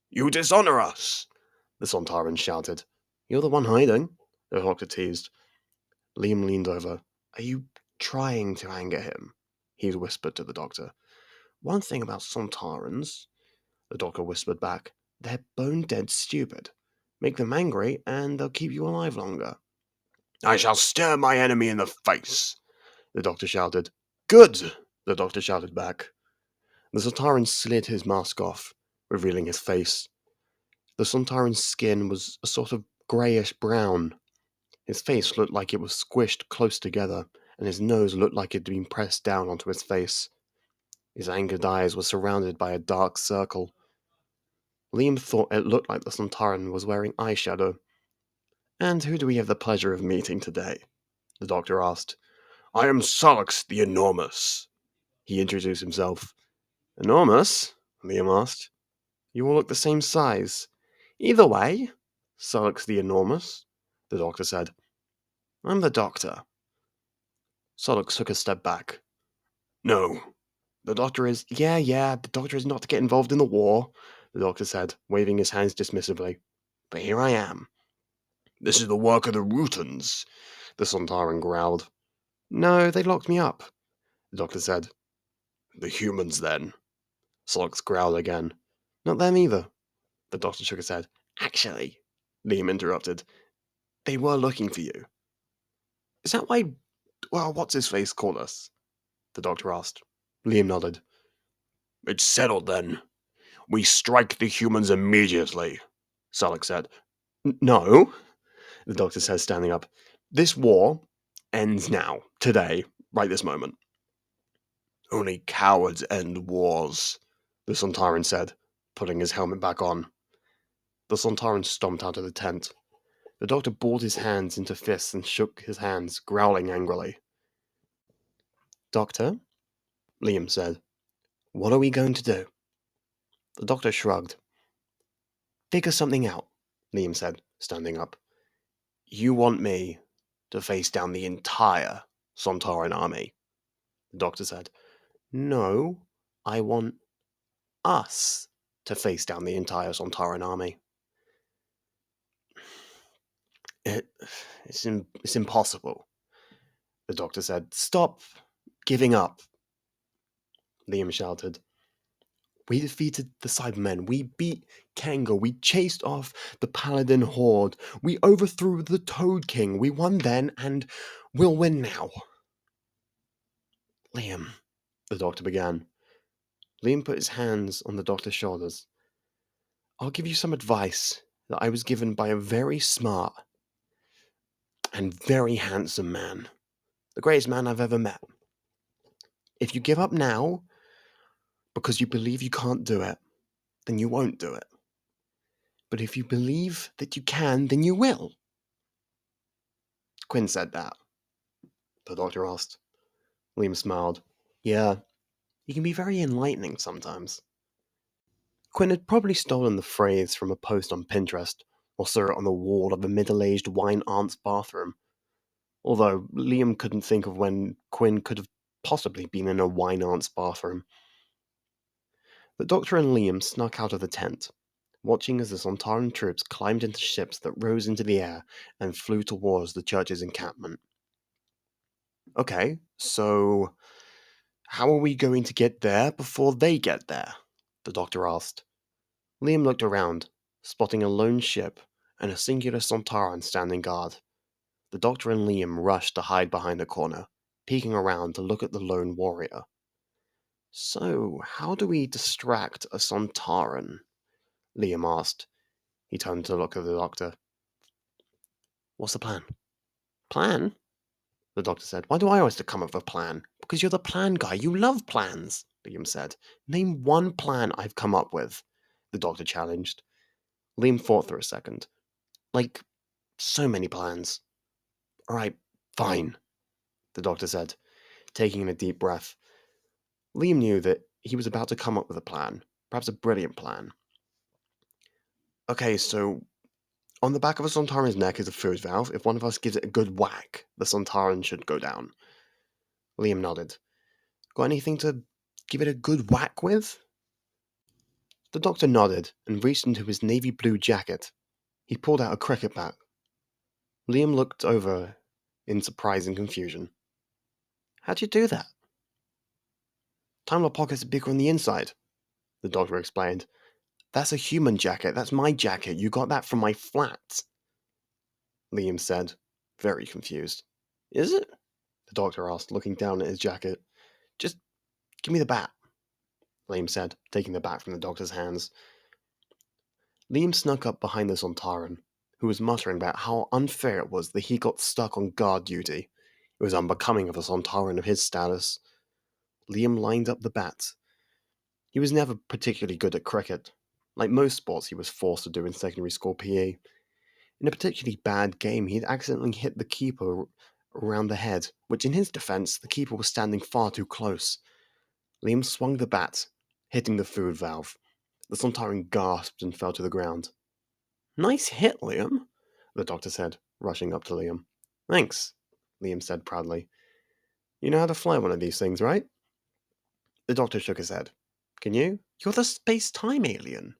B: You dishonor us! The Sontaran shouted. You're the one hiding, the doctor teased. Liam leaned over. Are you trying to anger him? He whispered to the doctor. One thing about Sontarans, the doctor whispered back, they're bone-dead stupid. Make them angry, and they'll keep you alive longer. I shall stare my enemy in the face, the doctor shouted. Good, the doctor shouted back. The Sontaran slid his mask off, revealing his face. The Sontaran's skin was a sort of greyish brown. His face looked like it was squished close together, and his nose looked like it had been pressed down onto his face. His angered eyes were surrounded by a dark circle. Liam thought it looked like the Sontaran was wearing eyeshadow. And who do we have the pleasure of meeting today? The doctor asked. I am Salix the Enormous. He introduced himself. Enormous? Liam asked. You all look the same size. Either way, Salix the Enormous, the doctor said. I'm the doctor. Solix took a step back. No. The doctor is. Yeah, the doctor is not to get involved in the war, the doctor said, waving his hands dismissively. But here I am. This is the work of the Rutans, the Sontaran growled. No, they locked me up, the doctor said. The humans, then. Solix growled again. Not them either. The doctor shook his head. Actually, Liam interrupted, they were looking for you. Is that why, well, what's his face called us? The doctor asked. Liam nodded. It's settled then. We strike the humans immediately, Salak said. No, the doctor said, standing up. This war ends now, today, right this moment. Only cowards end wars, the Sontaran said, putting his helmet back on. The Sontaran stomped out of the tent. The doctor balled his hands into fists and shook his hands, growling angrily. Doctor, Liam said, what are we going to do? The doctor shrugged. Figure something out, Liam said, standing up. You want me to face down the entire Sontaran army? The doctor said. No, I want us to face down the entire Sontaran army. It's impossible, the doctor said. Stop giving up. Liam shouted. We defeated the Cybermen. We beat Kanga. We chased off the Paladin Horde. We overthrew the Toad King. We won then, and we'll win now. Liam, the doctor began. Liam put his hands on the doctor's shoulders. I'll give you some advice that I was given by a very smart and very handsome man. The greatest man I've ever met. If you give up now because you believe you can't do it, then you won't do it. But if you believe that you can, then you will. Quinn said that. The doctor asked. Liam smiled. Yeah, he can be very enlightening sometimes. Quinn had probably stolen the phrase from a post on Pinterest, or saw it on the wall of a middle-aged wine aunt's bathroom. Although Liam couldn't think of when Quinn could have possibly been in a wine aunt's bathroom. The doctor and Liam snuck out of the tent, watching as the Sontaran troops climbed into ships that rose into the air and flew towards the church's encampment. Okay, so how are we going to get there before they get there? The doctor asked. Liam looked around, spotting a lone ship and a singular Sontaran standing guard. The doctor and Liam rushed to hide behind a corner, peeking around to look at the lone warrior. So, how do we distract a Sontaran? Liam asked. He turned to look at the doctor. What's the plan? Plan? The doctor said. Why do I always have to come up with a plan? Because you're the plan guy. You love plans, Liam said. Name one plan I've come up with, the doctor challenged. Liam thought for a second. Like, so many plans. All right, fine, the doctor said, taking in a deep breath. Liam knew that he was about to come up with a plan, perhaps a brilliant plan. Okay, so on the back of a Sontaran's neck is a food valve. If one of us gives it a good whack, the Sontaran should go down. Liam nodded. Got anything to give it a good whack with? The doctor nodded and reached into his navy blue jacket. He pulled out a cricket bat. Liam looked over in surprise and confusion. How'd you do that? Time Lord pockets are bigger on the inside, the doctor explained. That's a human jacket. That's my jacket. You got that from my flat, Liam said, very confused. Is it? The doctor asked, looking down at his jacket. Just give me the bat, Liam said, taking the bat from the doctor's hands. Liam snuck up behind the Sontaran, who was muttering about how unfair it was that he got stuck on guard duty. It was unbecoming of a Sontaran of his status. Liam lined up the bat. He was never particularly good at cricket. Like most sports he was forced to do in secondary school PE. In a particularly bad game, he had accidentally hit the keeper around the head, which in his defense, the keeper was standing far too close. Liam swung the bat, hitting the food valve. The Sontaran gasped and fell to the ground. Nice hit, Liam, the doctor said, rushing up to Liam. Thanks, Liam said proudly. You know how to fly one of these things, right? The doctor shook his head. Can you? You're the space-time alien,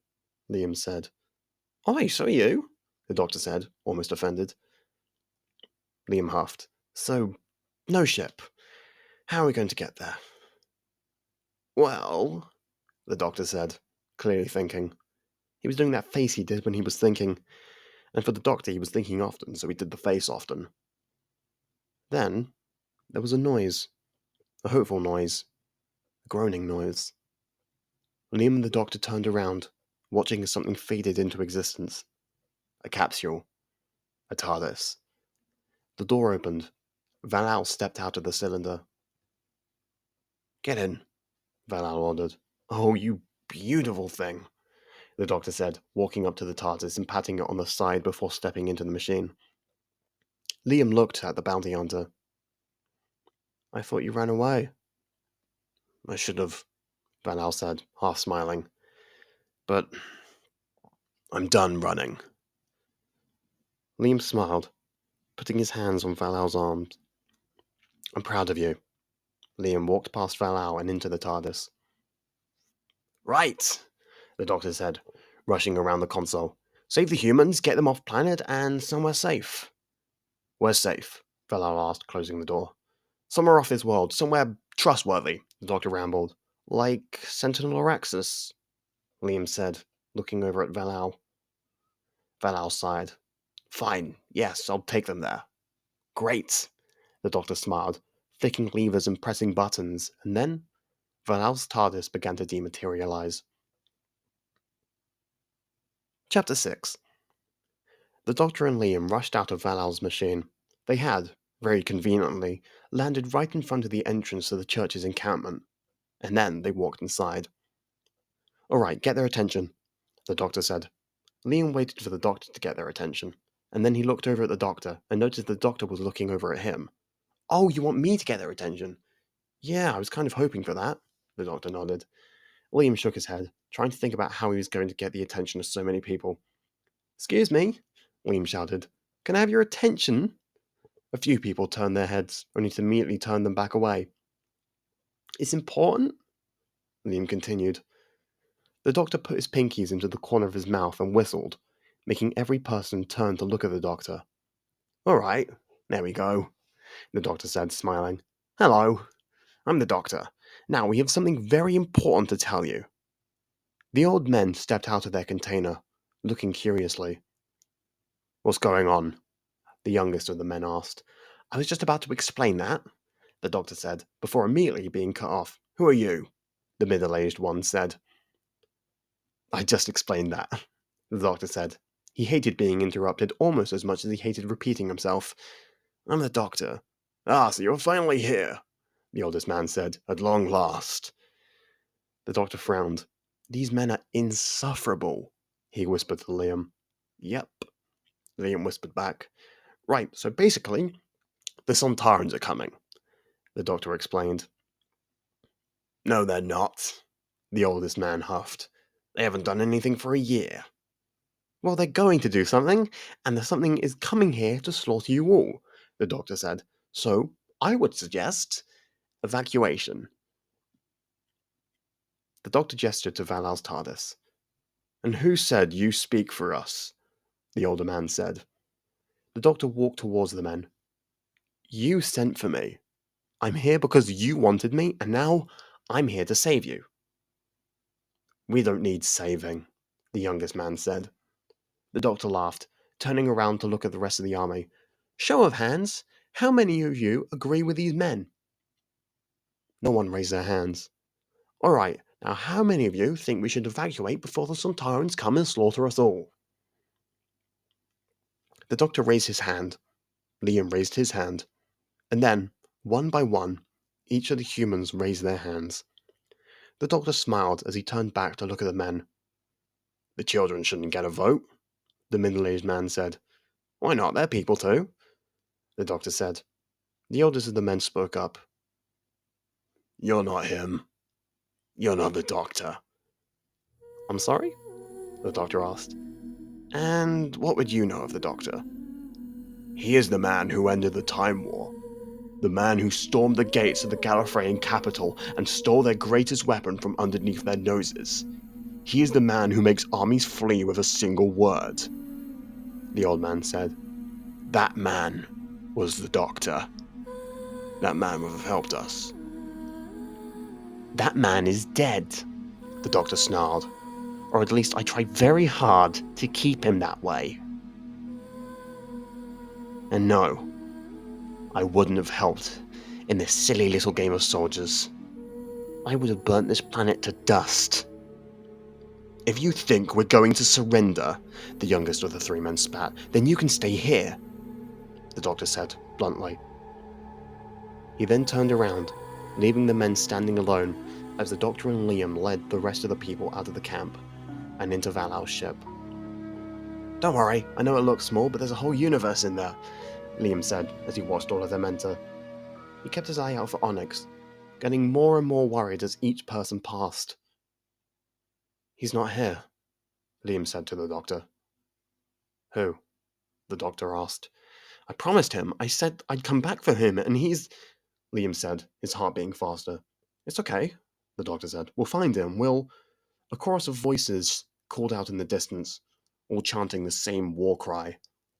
B: Liam said. Oi, so are you, the doctor said, almost offended. Liam huffed. So, no ship. How are we going to get there? Well, the doctor said, clearly thinking. He was doing that face he did when he was thinking, and for the doctor he was thinking often, so he did the face often. Then, there was a noise. A hopeful noise. A groaning noise. Liam and the doctor turned around, watching as something faded into existence. A capsule. A TARDIS. The door opened. Valal stepped out of the cylinder. Get in, Valal ordered. Oh, you beautiful thing, the doctor said, walking up to the TARDIS and patting it on the side before stepping into the machine. Liam looked at the bounty hunter. I thought you ran away. I should have, Valal said, half smiling. But I'm done running. Liam smiled, putting his hands on Valal's arms. I'm proud of you. Liam walked past Valal and into the TARDIS. Right, the doctor said, rushing around the console. Save the humans, get them off planet, and somewhere safe. Where's safe? Valal asked, closing the door. Somewhere off this world, somewhere trustworthy, the doctor rambled. Like Sentinel Araxis, Liam said, looking over at Valal. Valal sighed. Fine, yes, I'll take them there. Great, the doctor smiled, flicking levers and pressing buttons, and then Valal's TARDIS began to dematerialize. Chapter 6. The doctor and Liam rushed out of Valal's machine. They had, very conveniently, landed right in front of the entrance to the church's encampment, and then they walked inside. All right, get their attention, the doctor said. Liam waited for the doctor to get their attention, and then he looked over at the doctor and noticed the doctor was looking over at him. Oh, you want me to get their attention? Yeah, I was kind of hoping for that, the doctor nodded. Liam shook his head, trying to think about how he was going to get the attention of so many people. Excuse me, Liam shouted. Can I have your attention? A few people turned their heads, only to immediately turn them back away. It's important? Liam continued. The doctor put his pinkies into the corner of his mouth and whistled, making every person turn to look at the doctor. All right, there we go, the doctor said, smiling. Hello, I'm the doctor. Now we have something very important to tell you. The old men stepped out of their container, looking curiously. What's going on? The youngest of the men asked. I was just about to explain that, the doctor said, before immediately being cut off. Who are you? The middle-aged one said. I just explained that, the doctor said. He hated being interrupted almost as much as he hated repeating himself. I'm the doctor. Ah, so you're finally here, the oldest man said, at long last. The doctor frowned. These men are insufferable, he whispered to Liam. Yep, Liam whispered back. Right, so basically, the Sontarans are coming, the doctor explained. No, they're not, the oldest man huffed. They haven't done anything for a year. Well, they're going to do something, and the something is coming here to slaughter you all, the doctor said. So, I would suggest evacuation. The doctor gestured to Valal's TARDIS. And who said you speak for us? The older man said. The doctor walked towards the men. You sent for me. I'm here because you wanted me, and now I'm here to save you. We don't need saving, the youngest man said. The doctor laughed, turning around to look at the rest of the army. Show of hands, how many of you agree with these men? No one raised their hands. All right, now how many of you think we should evacuate before the Sontarans come and slaughter us all? The doctor raised his hand. Liam raised his hand. And then, one by one, each of the humans raised their hands. The doctor smiled as he turned back to look at the men. The children shouldn't get a vote, the middle-aged man said. Why not? They're people too, the doctor said. The oldest of the men spoke up. You're not him. You're not the doctor. I'm sorry? The doctor asked. And what would you know of the doctor? He is the man who ended the Time War. The man who stormed the gates of the Gallifreyan capital and stole their greatest weapon from underneath their noses. He is the man who makes armies flee with a single word. The old man said. That man was the doctor. That man would have helped us. That man is dead, the doctor snarled. Or at least I tried very hard to keep him that way. And no, I wouldn't have helped in this silly little game of soldiers. I would have burnt this planet to dust. If you think we're going to surrender, the youngest of the three men spat, then you can stay here, the doctor said, bluntly. He then turned around, leaving the men standing alone as the doctor and Liam led the rest of the people out of the camp and into Valal's ship. Don't worry, I know it looks small, but there's a whole universe in there, Liam said as he watched all of them enter. He kept his eye out for Onyx, getting more and more worried as each person passed. He's not here, Liam said to the doctor. Who? The doctor asked. I promised him. I said I'd come back for him, and he's... Liam said, his heart beating faster. It's okay, the doctor said. We'll find him. We'll... A chorus of voices called out in the distance, all chanting the same war cry.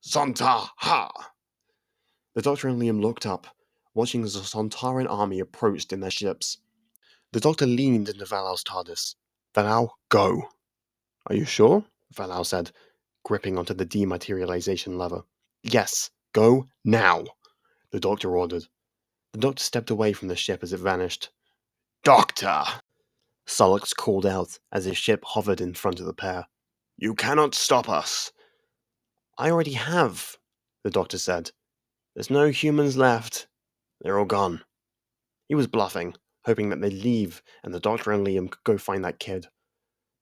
B: Sontar ha! The doctor and Liam looked up, watching as the Sontaran army approached in their ships. The doctor leaned into Valau's TARDIS. Valau, go. Are you sure? Valau said, gripping onto the dematerialization lever. Yes, go now, the doctor ordered. The doctor stepped away from the ship as it vanished. Doctor! Sullux called out as his ship hovered in front of the pair. You cannot stop us. I already have, the doctor said. There's no humans left. They're all gone. He was bluffing, hoping that they'd leave and the doctor and Liam could go find that kid.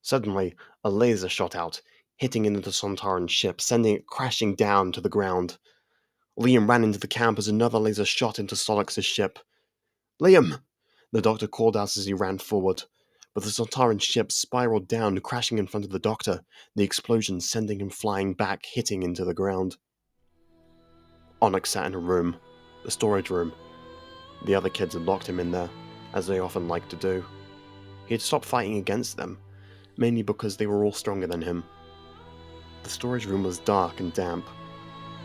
B: Suddenly, a laser shot out, hitting into the Sontaran ship, sending it crashing down to the ground. Liam ran into the camp as another laser shot into Sollux's ship. Liam! The doctor called out as he ran forward, but the Sontaran ship spiraled down, crashing in front of the doctor, the explosion sending him flying back, hitting into the ground. Onyx sat in a room, the storage room. The other kids had locked him in there, as they often liked to do. He had stopped fighting against them, mainly because they were all stronger than him. The storage room was dark and damp.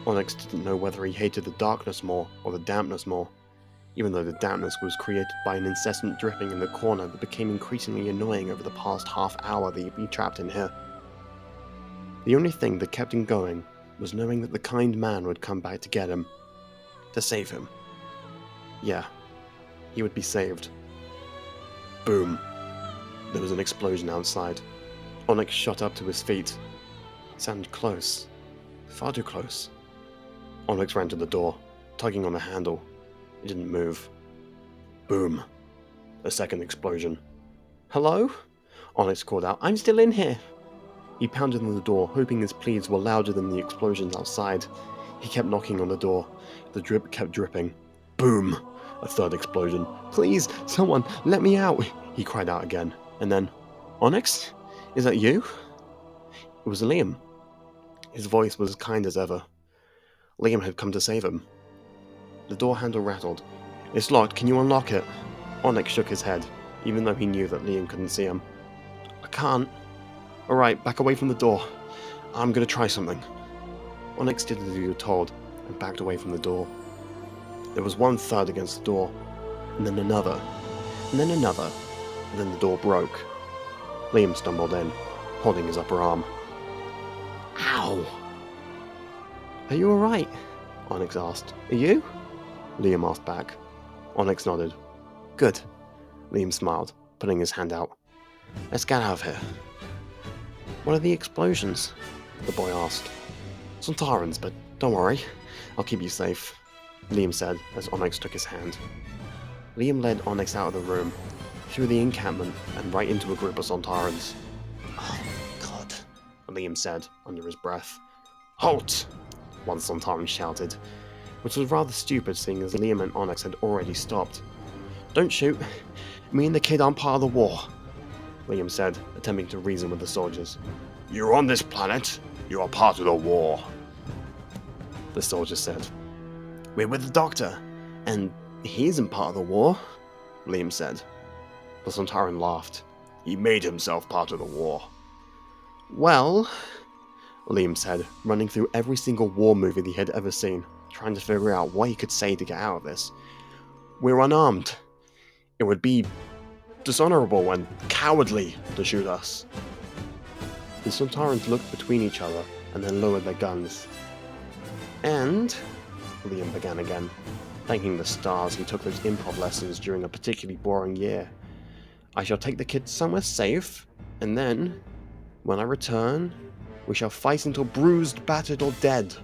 B: Onyx didn't know whether he hated the darkness more or the dampness more, even though the dampness was created by an incessant dripping in the corner that became increasingly annoying over the past half hour that he'd been trapped in here. The only thing that kept him going was knowing that the kind man would come back to get him, to save him. Yeah, he would be saved. Boom. There was an explosion outside. Onyx shot up to his feet. It sounded close. Far too close. Onyx ran to the door, tugging on the handle. It didn't move. Boom. A second explosion. Hello? Onyx called out. I'm still in here. He pounded on the door, hoping his pleas were louder than the explosions outside. He kept knocking on the door. The drip kept dripping. Boom! A third explosion. Please, someone, let me out! He cried out again. And then, Onyx? Is that you? It was Liam. His voice was as kind as ever. Liam had come to save him. The door handle rattled. It's locked, can you unlock it? Onyx shook his head, even though he knew that Liam couldn't see him. I can't. Alright, back away from the door. I'm gonna try something. Onyx did as he was told, and backed away from the door. There was one thud against the door, and then another, and then another, and then the door broke. Liam stumbled in, holding his upper arm. Ow! Are you alright? Onyx asked. Are you? Liam asked back. Onyx nodded. Good. Liam smiled, putting his hand out. Let's get out of here. What are the explosions? The boy asked. Sontarans, but don't worry. I'll keep you safe, Liam said as Onyx took his hand. Liam led Onyx out of the room, through the encampment, and right into a group of Sontarans. Oh, God, Liam said under his breath. Halt! One Sontaran shouted, which was rather stupid seeing as Liam and Onyx had already stopped. Don't shoot. Me and the kid aren't part of the war, Liam said, attempting to reason with the soldiers. You're on this planet. You are part of the war, the soldier said. We're with the doctor, and he isn't part of the war, Liam said. The Sontaran laughed. He made himself part of the war. Well, Liam said, running through every single war movie he had ever seen, trying to figure out what he could say to get out of this. We're unarmed. It would be dishonorable and cowardly to shoot us. The Sontarans looked between each other and then lowered their guns. And, Liam began again, thanking the stars he took those improv lessons during a particularly boring year. I shall take the kids somewhere safe, and then, when I return, we shall fight until bruised, battered, or dead.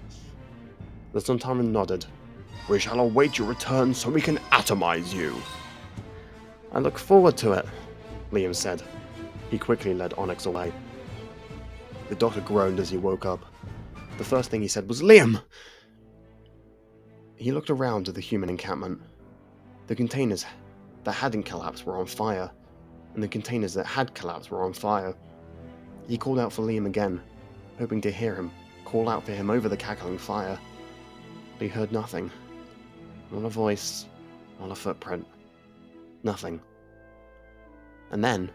B: The Sontaran nodded. We shall await your return so we can atomize you. I look forward to it, Liam said. He quickly led Onyx away. The doctor groaned as he woke up. The first thing he said was, Liam! He looked around at the human encampment. The containers that hadn't collapsed were on fire, and the containers that had collapsed were on fire. He called out for Liam again, hoping to hear him call out for him over the cackling fire. But he heard nothing. Not a voice, not a footprint. Nothing. And then,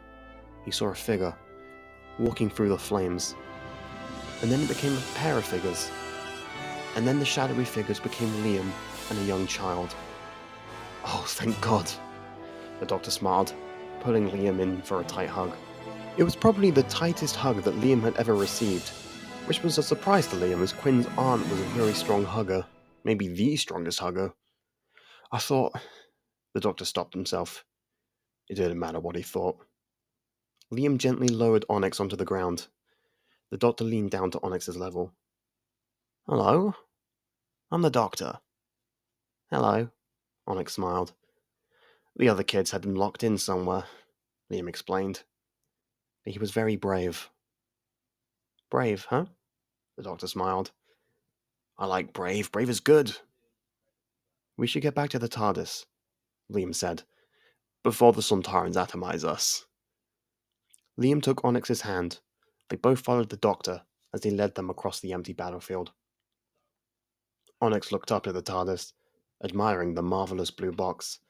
B: he saw a figure, walking through the flames. And then it became a pair of figures. And then the shadowy figures became Liam and a young child. Oh, thank God. The doctor smiled. pulling Liam in for a tight hug. It was probably the tightest hug that Liam had ever received, which was a surprise to Liam as Quinn's aunt was a very strong hugger, maybe the strongest hugger. I thought... The doctor stopped himself. It didn't matter what he thought. Liam gently lowered Onyx onto the ground. The doctor leaned down to Onyx's level. Hello? I'm the doctor. Hello, Onyx smiled. The other kids had him locked in somewhere, Liam explained. He was very brave. Brave, huh? The doctor smiled. I like brave. Brave is good. We should get back to the TARDIS, Liam said, before the Sontarans atomize us. Liam took Onyx's hand. They both followed the doctor as he led them across the empty battlefield. Onyx looked up at the TARDIS, admiring the marvelous blue box.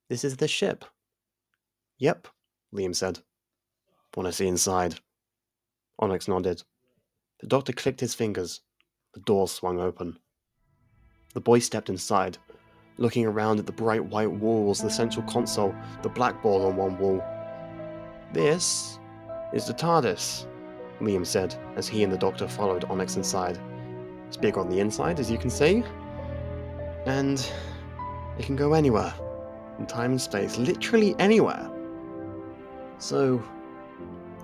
B: This is the ship. Yep, Liam said. Want to see inside? Onyx nodded. The doctor clicked his fingers. The door swung open. The boy stepped inside, looking around at the bright white walls, the central console, the blackboard on one wall. This is the TARDIS, Liam said as he and the doctor followed Onyx inside. It's big on the inside, as you can see, and it can go anywhere, in time and space, literally anywhere. So,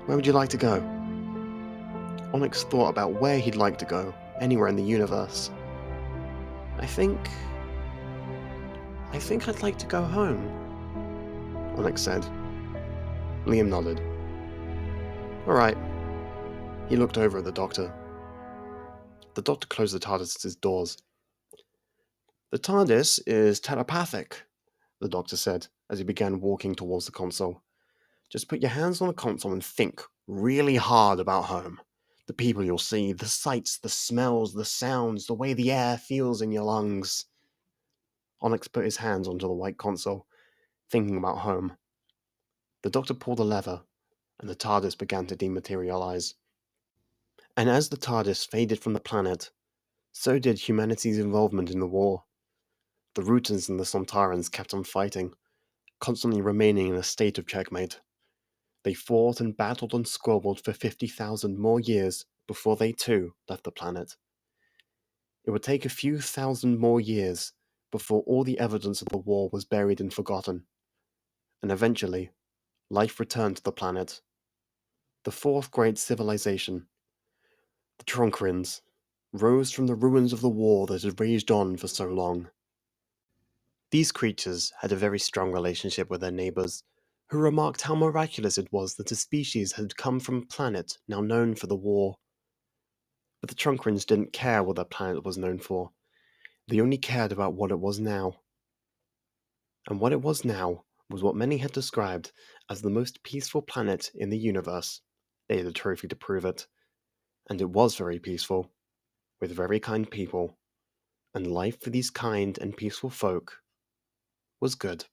B: where would you like to go? Onyx thought about where he'd like to go, anywhere in the universe. I think I'd like to go home, Onyx said. Liam nodded. Alright. He looked over at the doctor. The doctor closed the TARDIS's doors. The TARDIS is telepathic, the doctor said as he began walking towards the console. Just put your hands on the console and think really hard about home. The people you'll see, the sights, the smells, the sounds, the way the air feels in your lungs. Onyx put his hands onto the white console, thinking about home. The doctor pulled a lever, and the TARDIS began to dematerialize. And as the TARDIS faded from the planet, so did humanity's involvement in the war. The Rutans and the Sontarans kept on fighting, constantly remaining in a state of checkmate. They fought and battled and squabbled for 50,000 more years before they too left the planet. It would take a few thousand more years before all the evidence of the war was buried and forgotten, and eventually, life returned to the planet. The fourth great civilization, the Sontarans, rose from the ruins of the war that had raged on for so long. These creatures had a very strong relationship with their neighbors, who remarked how miraculous it was that a species had come from a planet now known for the war. But the Sontarans didn't care what their planet was known for. They only cared about what it was now. And what it was now was what many had described as the most peaceful planet in the universe. They had a trophy to prove it. And it was very peaceful, with very kind people, and life for these kind and peaceful folk was good.